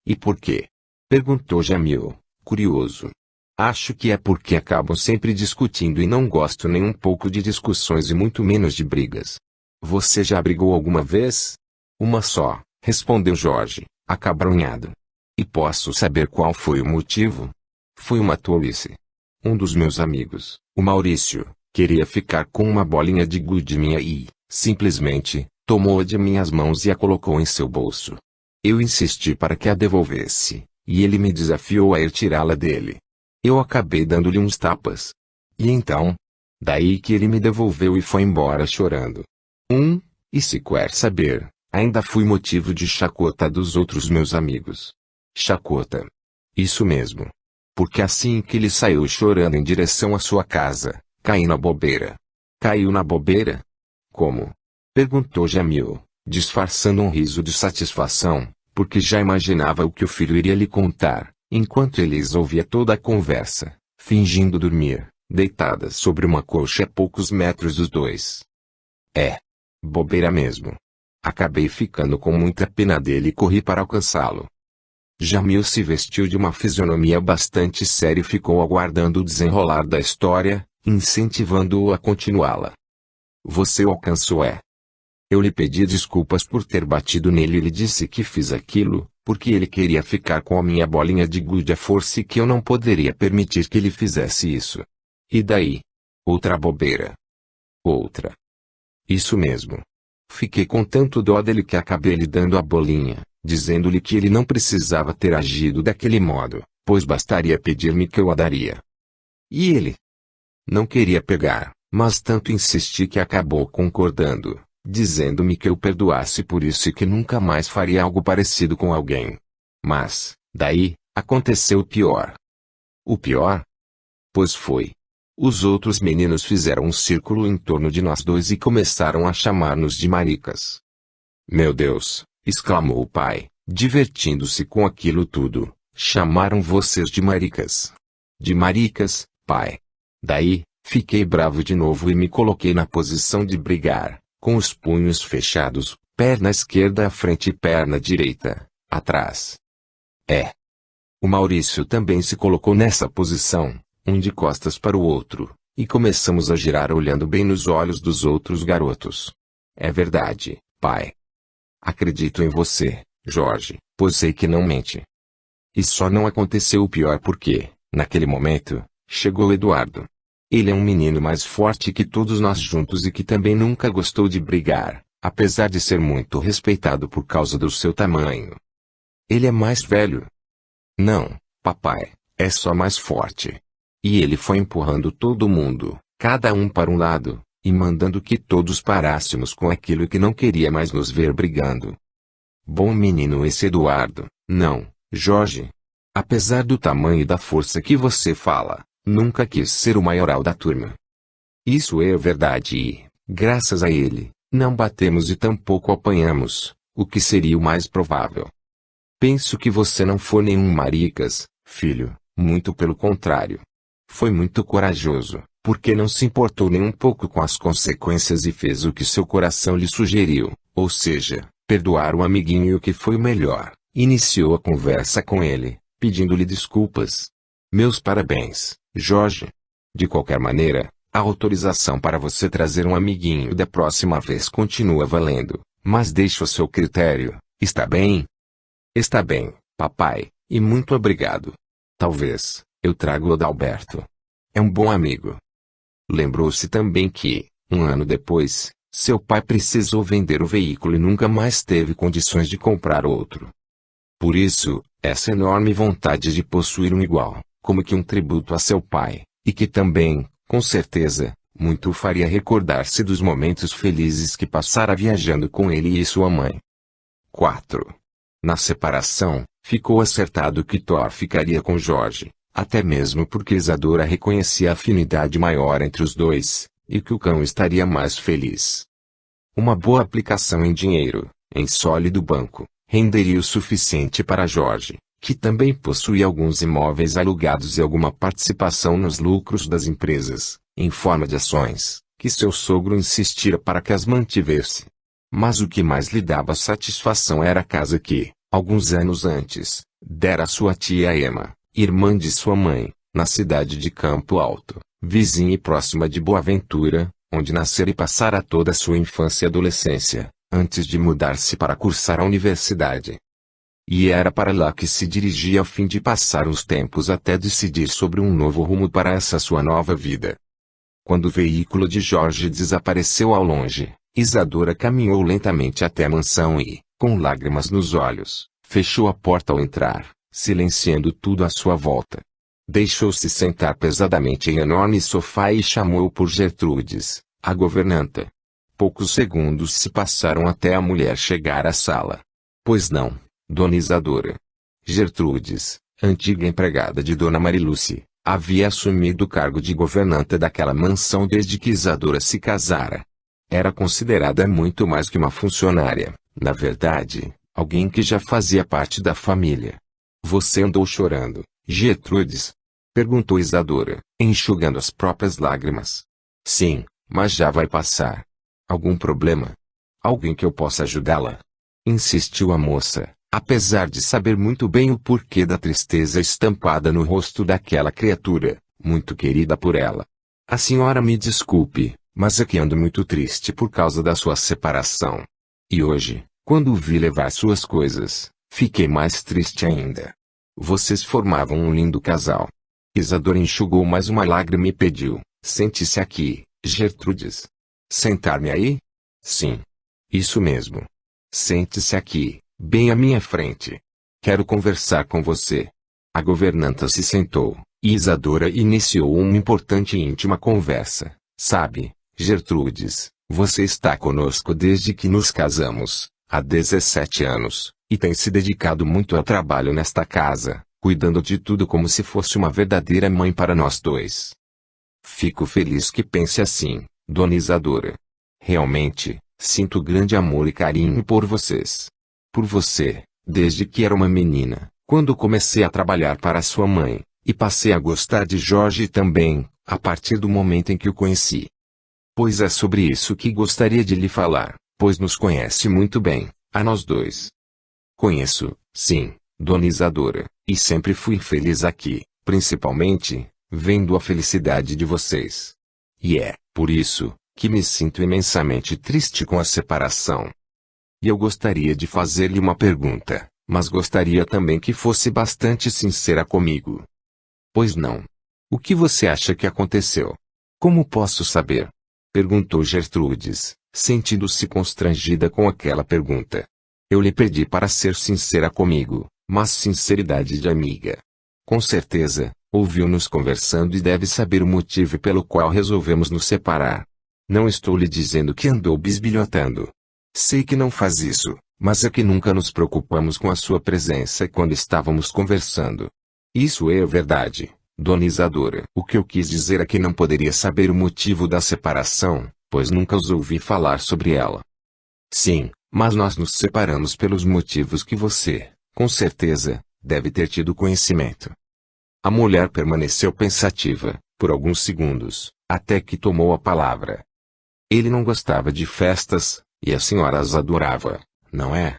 E por quê? Perguntou Jamil, curioso. Acho que é porque acabam sempre discutindo e não gosto nem um pouco de discussões e muito menos de brigas. Você já brigou alguma vez? Uma só, respondeu Jorge, acabrunhado. E posso saber qual foi o motivo? Foi uma tolice. Um dos meus amigos, o Maurício, queria ficar com uma bolinha de gude minha e, simplesmente, tomou-a de minhas mãos e a colocou em seu bolso. Eu insisti para que a devolvesse, e ele me desafiou a ir tirá-la dele. Eu acabei dando-lhe uns tapas. E então? Daí que ele me devolveu e foi embora chorando. E se quer saber, ainda fui motivo de chacota dos outros meus amigos. Chacota. Isso mesmo. Porque assim que ele saiu chorando em direção à sua casa, caí na bobeira. Caiu na bobeira? Como? Perguntou Jamil, disfarçando um riso de satisfação, porque já imaginava o que o filho iria lhe contar, enquanto eles ouvia toda a conversa, fingindo dormir, deitada sobre uma colcha a poucos metros dos dois. Bobeira mesmo. Acabei ficando com muita pena dele e corri para alcançá-lo. Jamil se vestiu de uma fisionomia bastante séria e ficou aguardando o desenrolar da história, incentivando-o a continuá-la. Você o alcançou Eu lhe pedi desculpas por ter batido nele e lhe disse que fiz aquilo, porque ele queria ficar com a minha bolinha de gude à força e que eu não poderia permitir que ele fizesse isso. E daí? Outra bobeira. Outra. Isso mesmo. Fiquei com tanto dó dele que acabei lhe dando a bolinha, dizendo-lhe que ele não precisava ter agido daquele modo, pois bastaria pedir-me que eu a daria. E ele? Não queria pegar, mas tanto insisti que acabou concordando, dizendo-me que eu perdoasse por isso e que nunca mais faria algo parecido com alguém. Mas, daí, aconteceu o pior. O pior? Pois foi. Os outros meninos fizeram um círculo em torno de nós dois e começaram a chamar-nos de maricas. Meu Deus, exclamou o pai, divertindo-se com aquilo tudo. Chamaram vocês de maricas. De maricas, pai. Daí, fiquei bravo de novo e me coloquei na posição de brigar, com os punhos fechados, perna esquerda à frente e perna direita, atrás. O Maurício também se colocou nessa posição, um de costas para o outro, e começamos a girar olhando bem nos olhos dos outros garotos. É verdade, pai. Acredito em você, Jorge, pois sei que não mente. E só não aconteceu o pior porque, naquele momento, chegou Eduardo. Ele é um menino mais forte que todos nós juntos e que também nunca gostou de brigar, apesar de ser muito respeitado por causa do seu tamanho. Ele é mais velho. Não, papai, é só mais forte. E ele foi empurrando todo mundo, cada um para um lado, e mandando que todos parássemos com aquilo que não queria mais nos ver brigando. Bom menino esse Eduardo, não, Jorge. Apesar do tamanho e da força que você fala, nunca quis ser o maioral da turma. Isso é verdade e, graças a ele, não batemos e tampouco apanhamos, o que seria o mais provável. Penso que você não foi nenhum maricas, filho, muito pelo contrário. Foi muito corajoso, porque não se importou nem um pouco com as consequências e fez o que seu coração lhe sugeriu, ou seja, perdoar o amiguinho e o que foi o melhor, iniciou a conversa com ele, pedindo-lhe desculpas. Meus parabéns, Jorge. De qualquer maneira, a autorização para você trazer um amiguinho da próxima vez continua valendo, mas deixo a seu critério, está bem? Está bem, papai, e muito obrigado. Talvez eu trago o Adalberto. É um bom amigo. Lembrou-se também que, um ano depois, seu pai precisou vender o veículo e nunca mais teve condições de comprar outro. Por isso, essa enorme vontade de possuir um igual, como que um tributo a seu pai, e que também, com certeza, muito o faria recordar-se dos momentos felizes que passara viajando com ele e sua mãe. 4. Na separação, ficou acertado que Thor ficaria com Jorge, até mesmo porque Isadora reconhecia a afinidade maior entre os dois, e que o cão estaria mais feliz. Uma boa aplicação em dinheiro, em sólido banco, renderia o suficiente para Jorge, que também possuía alguns imóveis alugados e alguma participação nos lucros das empresas, em forma de ações, que seu sogro insistira para que as mantivesse. Mas o que mais lhe dava satisfação era a casa que, alguns anos antes, dera a sua tia Emma, irmã de sua mãe, na cidade de Campo Alto, vizinha e próxima de Boaventura, onde nascera e passara toda a sua infância e adolescência, antes de mudar-se para cursar a universidade. E era para lá que se dirigia a fim de passar uns tempos até decidir sobre um novo rumo para essa sua nova vida. Quando o veículo de Jorge desapareceu ao longe, Isadora caminhou lentamente até a mansão e, com lágrimas nos olhos, fechou a porta ao entrar, silenciando tudo à sua volta. Deixou-se sentar pesadamente em enorme sofá e chamou por Gertrudes, a governanta. Poucos segundos se passaram até a mulher chegar à sala. Pois não, Dona Isadora. Gertrudes, antiga empregada de Dona Mariluce, havia assumido o cargo de governanta daquela mansão desde que Isadora se casara. Era considerada muito mais que uma funcionária, na verdade, alguém que já fazia parte da família. Você andou chorando, Gertrudes? Perguntou Isadora, enxugando as próprias lágrimas. Sim, mas já vai passar. Algum problema? Alguém que eu possa ajudá-la? Insistiu a moça, apesar de saber muito bem o porquê da tristeza estampada no rosto daquela criatura, muito querida por ela. A senhora me desculpe, mas é que ando muito triste por causa da sua separação. E hoje, quando vi levar suas coisas, fiquei mais triste ainda. Vocês formavam um lindo casal. Isadora enxugou mais uma lágrima e pediu: sente-se aqui, Gertrudes. Sentar-me aí? Sim. Isso mesmo. Sente-se aqui, bem à minha frente. Quero conversar com você. A governanta se sentou, e Isadora iniciou uma importante e íntima conversa. Sabe, Gertrudes, você está conosco desde que nos casamos, há 17 anos, e tem se dedicado muito ao trabalho nesta casa, cuidando de tudo como se fosse uma verdadeira mãe para nós dois. Fico feliz que pense assim, dona Isadora. Realmente, sinto grande amor e carinho por vocês. Por você, desde que era uma menina, quando comecei a trabalhar para sua mãe, e passei a gostar de Jorge também, a partir do momento em que o conheci. Pois é sobre isso que gostaria de lhe falar, pois nos conhece muito bem, a nós dois. Conheço, sim, dona Isadora, e sempre fui feliz aqui, principalmente, vendo a felicidade de vocês. E é, por isso, que me sinto imensamente triste com a separação. E eu gostaria de fazer-lhe uma pergunta, mas gostaria também que fosse bastante sincera comigo. Pois não. O que você acha que aconteceu? Como posso saber? Perguntou Gertrudes, sentindo-se constrangida com aquela pergunta. Eu lhe pedi para ser sincera comigo, mas sinceridade de amiga. Com certeza, ouviu-nos conversando e deve saber o motivo pelo qual resolvemos nos separar. Não estou lhe dizendo que andou bisbilhotando. Sei que não faz isso, mas é que nunca nos preocupamos com a sua presença quando estávamos conversando. Isso é verdade, dona Isadora. O que eu quis dizer é que não poderia saber o motivo da separação, pois nunca os ouvi falar sobre ela. Sim, mas nós nos separamos pelos motivos que você, com certeza, deve ter tido conhecimento. A mulher permaneceu pensativa, por alguns segundos, até que tomou a palavra. Ele não gostava de festas, e a senhora as adorava, não é?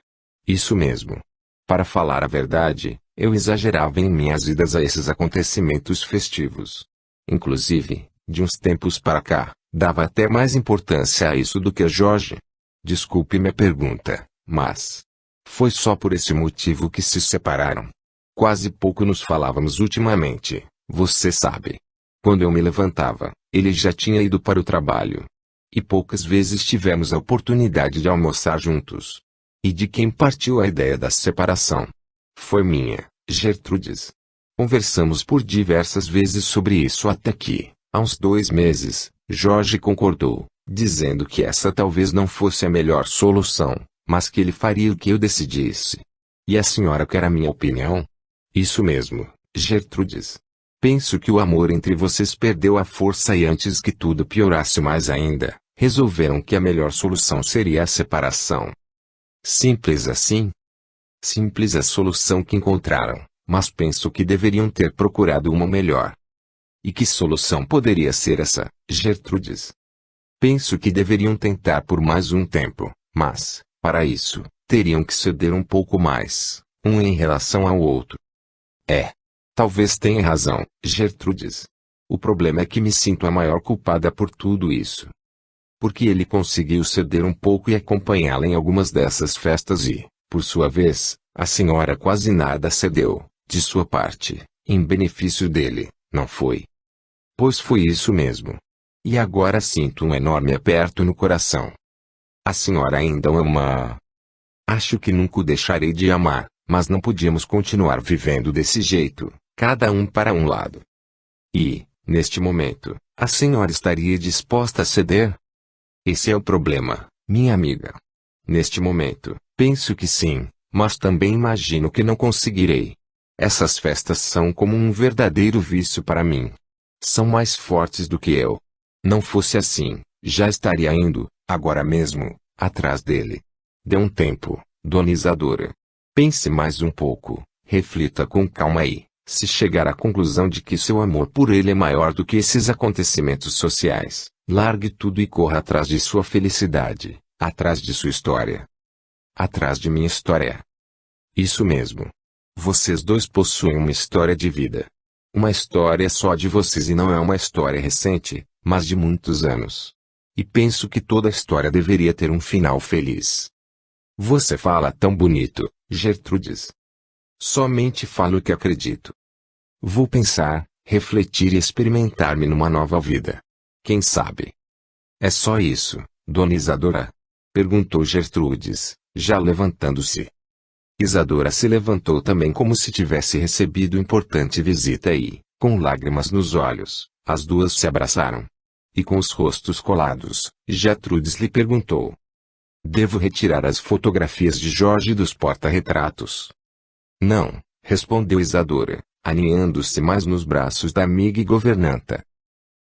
Isso mesmo. Para falar a verdade, eu exagerava em minhas idas a esses acontecimentos festivos. Inclusive, de uns tempos para cá, dava até mais importância a isso do que a Jorge. Desculpe minha pergunta, mas foi só por esse motivo que se separaram. Quase pouco nos falávamos ultimamente, você sabe. Quando eu me levantava, ele já tinha ido para o trabalho. E poucas vezes tivemos a oportunidade de almoçar juntos. E de quem partiu a ideia da separação? Foi minha, Gertrudes. Conversamos por diversas vezes sobre isso até que, há uns 2 meses, Jorge concordou, dizendo que essa talvez não fosse a melhor solução, mas que ele faria o que eu decidisse. E a senhora quer a minha opinião? Isso mesmo, Gertrudes. Penso que o amor entre vocês perdeu a força e antes que tudo piorasse mais ainda, resolveram que a melhor solução seria a separação. Simples assim? Simples a solução que encontraram, mas penso que deveriam ter procurado uma melhor. E que solução poderia ser essa, Gertrudes? Penso que deveriam tentar por mais um tempo, mas, para isso, teriam que ceder um pouco mais, um em relação ao outro. Talvez tenha razão, Gertrudes. O problema é que me sinto a maior culpada por tudo isso. Porque ele conseguiu ceder um pouco e acompanhá-la em algumas dessas festas e, por sua vez, a senhora quase nada cedeu, de sua parte, em benefício dele, não foi? Pois foi isso mesmo. E agora sinto um enorme aperto no coração. A senhora ainda o ama? Acho que nunca o deixarei de amar, mas não podíamos continuar vivendo desse jeito, cada um para um lado. E, neste momento, a senhora estaria disposta a ceder? Esse é o problema, minha amiga. Neste momento, penso que sim, mas também imagino que não conseguirei. Essas festas são como um verdadeiro vício para mim. São mais fortes do que eu. Não fosse assim, já estaria indo, agora mesmo, atrás dele. Dê um tempo, dona Isadora. Pense mais um pouco, reflita com calma e, se chegar à conclusão de que seu amor por ele é maior do que esses acontecimentos sociais, largue tudo e corra atrás de sua felicidade, atrás de sua história. Atrás de minha história. Isso mesmo. Vocês dois possuem uma história de vida. Uma história só de vocês e não é uma história recente, mas de muitos anos. E penso que toda história deveria ter um final feliz. Você fala tão bonito, Gertrudes. Somente falo o que acredito. Vou pensar, refletir e experimentar-me numa nova vida. Quem sabe? É só isso, Dona Isadora? Perguntou Gertrudes, já levantando-se. Isadora se levantou também como se tivesse recebido importante visita e, com lágrimas nos olhos, as duas se abraçaram. E com os rostos colados, Gertrudes lhe perguntou: devo retirar as fotografias de Jorge dos porta-retratos? Não, respondeu Isadora, aninhando-se mais nos braços da amiga e governanta.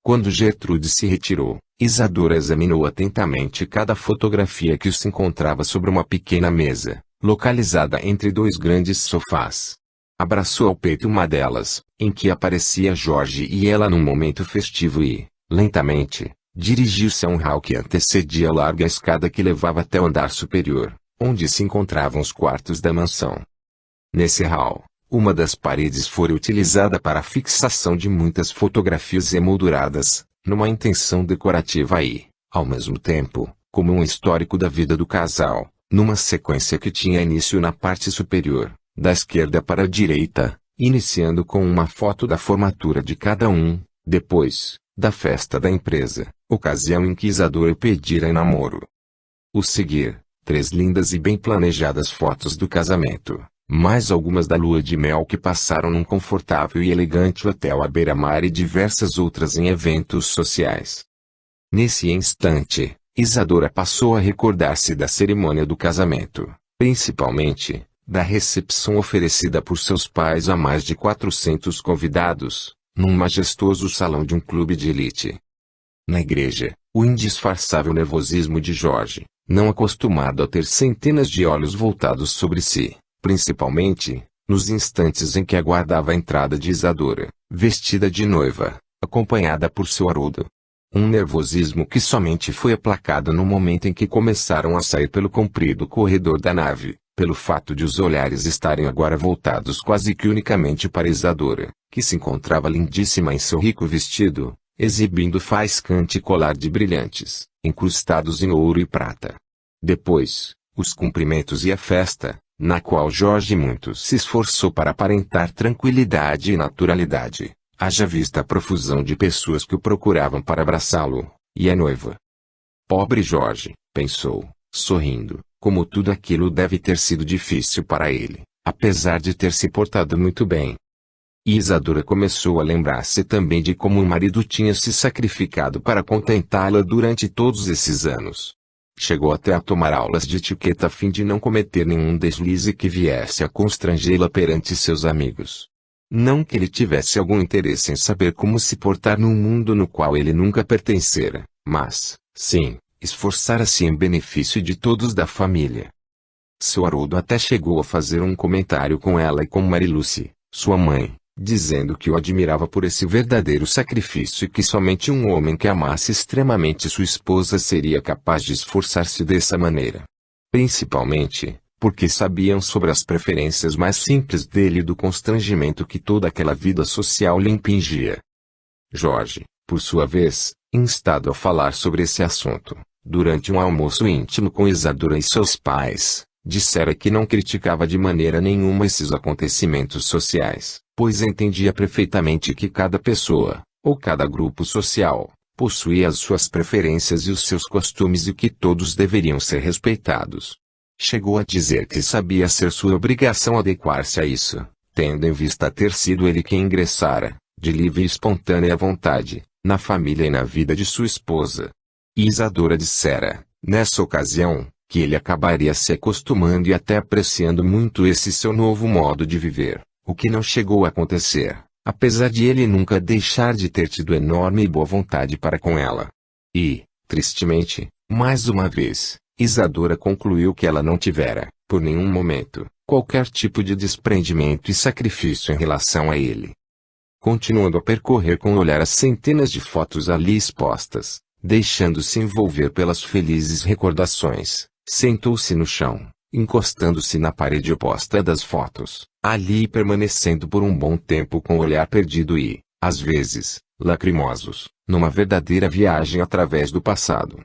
Quando Gertrudes se retirou, Isadora examinou atentamente cada fotografia que se encontrava sobre uma pequena mesa, localizada entre dois grandes sofás. Abraçou ao peito uma delas, em que aparecia Jorge e ela num momento festivo e, lentamente, dirigiu-se a um hall que antecedia a larga escada que levava até o andar superior, onde se encontravam os quartos da mansão. Nesse hall, uma das paredes fora utilizada para a fixação de muitas fotografias emolduradas, numa intenção decorativa e, ao mesmo tempo, como um histórico da vida do casal, numa sequência que tinha início na parte superior, da esquerda para a direita, iniciando com uma foto da formatura de cada um, depois, da festa da empresa, ocasião em que Isadora pedira em namoro. O seguir, 3 lindas e bem planejadas fotos do casamento, mais algumas da lua de mel que passaram num confortável e elegante hotel à beira-mar e diversas outras em eventos sociais. Nesse instante, Isadora passou a recordar-se da cerimônia do casamento, principalmente, da recepção oferecida por seus pais a mais de 400 convidados, num majestoso salão de um clube de elite. Na igreja, o indisfarçável nervosismo de Jorge, não acostumado a ter centenas de olhos voltados sobre si, principalmente, nos instantes em que aguardava a entrada de Isadora, vestida de noiva, acompanhada por seu Haroldo. Um nervosismo que somente foi aplacado no momento em que começaram a sair pelo comprido corredor da nave, pelo fato de os olhares estarem agora voltados quase que unicamente para Isadora, que se encontrava lindíssima em seu rico vestido, exibindo faiscante colar de brilhantes, incrustados em ouro e prata. Depois, os cumprimentos e a festa, na qual Jorge muito se esforçou para aparentar tranquilidade e naturalidade, haja vista a profusão de pessoas que o procuravam para abraçá-lo, e a noiva. Pobre Jorge, pensou, sorrindo, como tudo aquilo deve ter sido difícil para ele, apesar de ter se portado muito bem. E Isadora começou a lembrar-se também de como o marido tinha se sacrificado para contentá-la durante todos esses anos. Chegou até a tomar aulas de etiqueta a fim de não cometer nenhum deslize que viesse a constrangê-la perante seus amigos. Não que ele tivesse algum interesse em saber como se portar num mundo no qual ele nunca pertencera, mas, sim, esforçara-se em benefício de todos da família. Seu Haroldo até chegou a fazer um comentário com ela e com Mariluce, sua mãe, dizendo que o admirava por esse verdadeiro sacrifício e que somente um homem que amasse extremamente sua esposa seria capaz de esforçar-se dessa maneira. Principalmente, porque sabiam sobre as preferências mais simples dele e do constrangimento que toda aquela vida social lhe impingia. Jorge, por sua vez, instado a falar sobre esse assunto, durante um almoço íntimo com Isadora e seus pais, dissera que não criticava de maneira nenhuma esses acontecimentos sociais, pois entendia perfeitamente que cada pessoa, ou cada grupo social, possuía as suas preferências e os seus costumes e que todos deveriam ser respeitados. Chegou a dizer que sabia ser sua obrigação adequar-se a isso, tendo em vista ter sido ele quem ingressara, de livre e espontânea vontade, na família e na vida de sua esposa. E Isadora dissera, nessa ocasião, que ele acabaria se acostumando e até apreciando muito esse seu novo modo de viver, o que não chegou a acontecer, apesar de ele nunca deixar de ter tido enorme e boa vontade para com ela. E, tristemente, mais uma vez, Isadora concluiu que ela não tivera, por nenhum momento, qualquer tipo de desprendimento e sacrifício em relação a ele. Continuando a percorrer com o olhar as centenas de fotos ali expostas, deixando-se envolver pelas felizes recordações, sentou-se no chão, encostando-se na parede oposta das fotos, ali permanecendo por um bom tempo com o olhar perdido e, às vezes, lacrimosos, numa verdadeira viagem através do passado.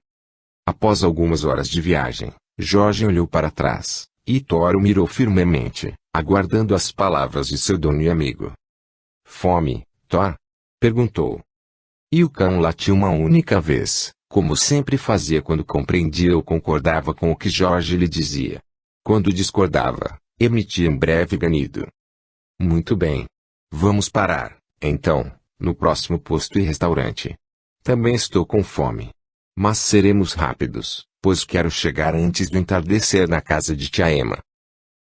Após algumas horas de viagem, Jorge olhou para trás, e Thor o mirou firmemente, aguardando as palavras de seu dono e amigo. Fome, Thor? Perguntou. E o cão latiu uma única vez, como sempre fazia quando compreendia ou concordava com o que Jorge lhe dizia. Quando discordava, emitia um breve ganido. Muito bem. Vamos parar, então, no próximo posto e restaurante. Também estou com fome. Mas seremos rápidos, pois quero chegar antes do entardecer na casa de tia Emma.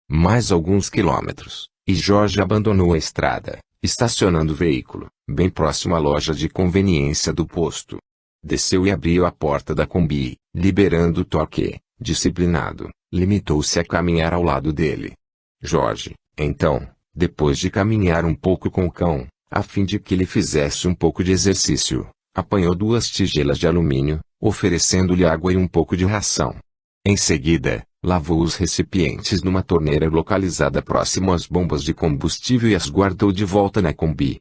Mais alguns quilômetros, e Jorge abandonou a estrada, estacionando o veículo, bem próximo à loja de conveniência do posto. Desceu e abriu a porta da Kombi, liberando o Thor que, disciplinado, limitou-se a caminhar ao lado dele. Jorge, então, depois de caminhar um pouco com o cão, a fim de que ele fizesse um pouco de exercício, apanhou 2 tigelas de alumínio, oferecendo-lhe água e um pouco de ração. Em seguida, lavou os recipientes numa torneira localizada próximo às bombas de combustível e as guardou de volta na Kombi.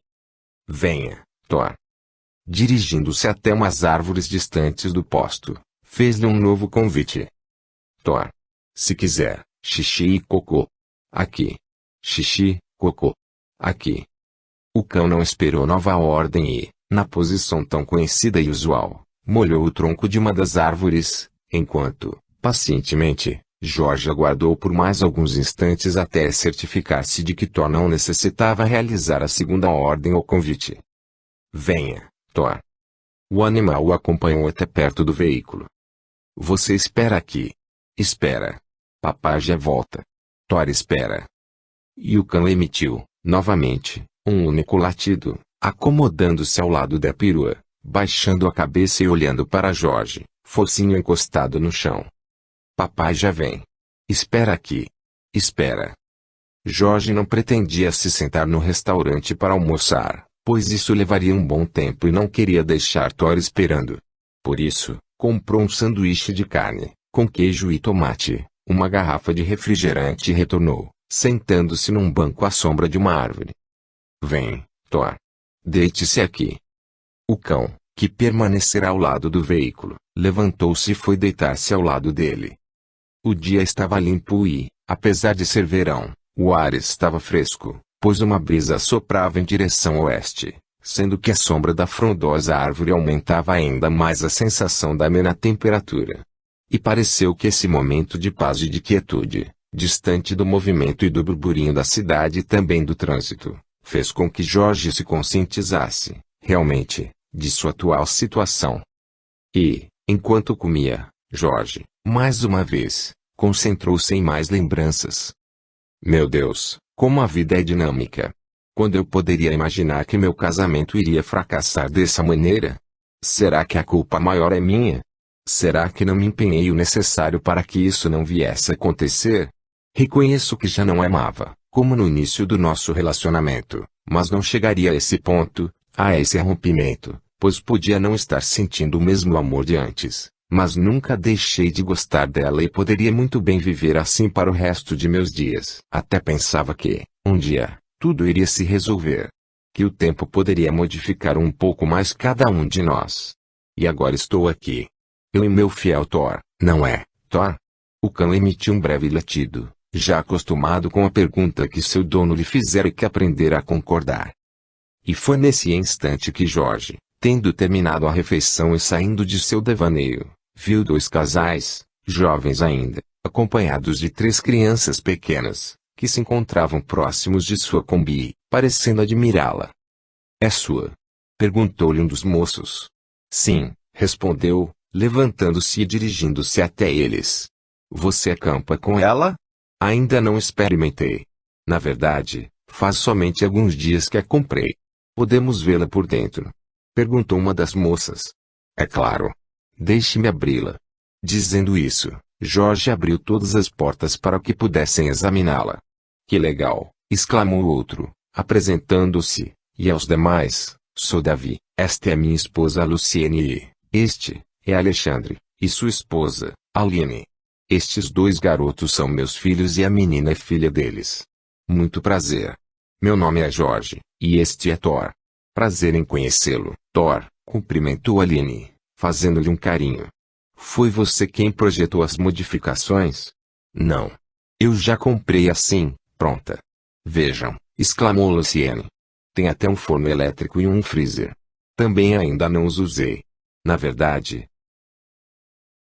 Venha, Thor. Dirigindo-se até umas árvores distantes do posto, fez-lhe um novo convite. Thor. Se quiser, xixi e cocô. Aqui. Xixi, cocô. Aqui. O cão não esperou nova ordem e, na posição tão conhecida e usual, molhou o tronco de uma das árvores, enquanto, pacientemente, Jorge aguardou por mais alguns instantes até certificar-se de que Thor não necessitava realizar a segunda ordem ou convite. Venha, Thor. O animal o acompanhou até perto do veículo. Você espera aqui. Espera. Papai já volta. Thor espera. E o cão emitiu, novamente, um único latido, acomodando-se ao lado da perua, baixando a cabeça e olhando para Jorge, focinho encostado no chão. Papai já vem. Espera aqui. Espera. Jorge não pretendia se sentar no restaurante para almoçar, pois isso levaria um bom tempo e não queria deixar Thor esperando. Por isso, comprou um sanduíche de carne, com queijo e tomate, uma garrafa de refrigerante e retornou, sentando-se num banco à sombra de uma árvore. Vem, Thor. Deite-se aqui. O cão, que permanecerá ao lado do veículo, levantou-se e foi deitar-se ao lado dele. O dia estava limpo e, apesar de ser verão, o ar estava fresco, pois uma brisa soprava em direção oeste, sendo que a sombra da frondosa árvore aumentava ainda mais a sensação da amena temperatura. E pareceu que esse momento de paz e de quietude, distante do movimento e do burburinho da cidade e também do trânsito, fez com que Jorge se conscientizasse, realmente, de sua atual situação. E, enquanto comia, Jorge, mais uma vez, concentrou-se em mais lembranças. Meu Deus, como a vida é dinâmica! Quando eu poderia imaginar que meu casamento iria fracassar dessa maneira? Será que a culpa maior é minha? Será que não me empenhei o necessário para que isso não viesse a acontecer? Reconheço que já não amava, como no início do nosso relacionamento, mas não chegaria a esse ponto, a esse rompimento, pois podia não estar sentindo o mesmo amor de antes, mas nunca deixei de gostar dela e poderia muito bem viver assim para o resto de meus dias. Até pensava que, um dia, tudo iria se resolver. Que o tempo poderia modificar um pouco mais cada um de nós. E agora estou aqui. Eu e meu fiel Thor, não é, Thor? O cão emitiu um breve latido, já acostumado com a pergunta que seu dono lhe fizera e que aprendera a concordar. E foi nesse instante que Jorge, tendo terminado a refeição e saindo de seu devaneio, viu 2 casais, jovens ainda, acompanhados de 3 crianças pequenas, que se encontravam próximos de sua Kombi, parecendo admirá-la. É sua? Perguntou-lhe um dos moços. Sim, respondeu, levantando-se e dirigindo-se até eles. Você acampa com ela? Ainda não experimentei. Na verdade, faz somente alguns dias que a comprei. Podemos vê-la por dentro? Perguntou uma das moças. É claro. Deixe-me abri-la. Dizendo isso, Jorge abriu todas as portas para que pudessem examiná-la. Que legal, exclamou o outro, apresentando-se, e aos demais, sou Davi, esta é minha esposa Luciene e, este, é Alexandre, e sua esposa, Aline. Estes 2 garotos são meus filhos e a menina é filha deles. Muito prazer. Meu nome é Jorge, e este é Thor. Prazer em conhecê-lo, Thor, cumprimentou Aline, fazendo-lhe um carinho. Foi você quem projetou as modificações? Não. Eu já comprei assim, pronta. Vejam, exclamou Luciene. Tem até um forno elétrico e um freezer. Também ainda não os usei. Na verdade,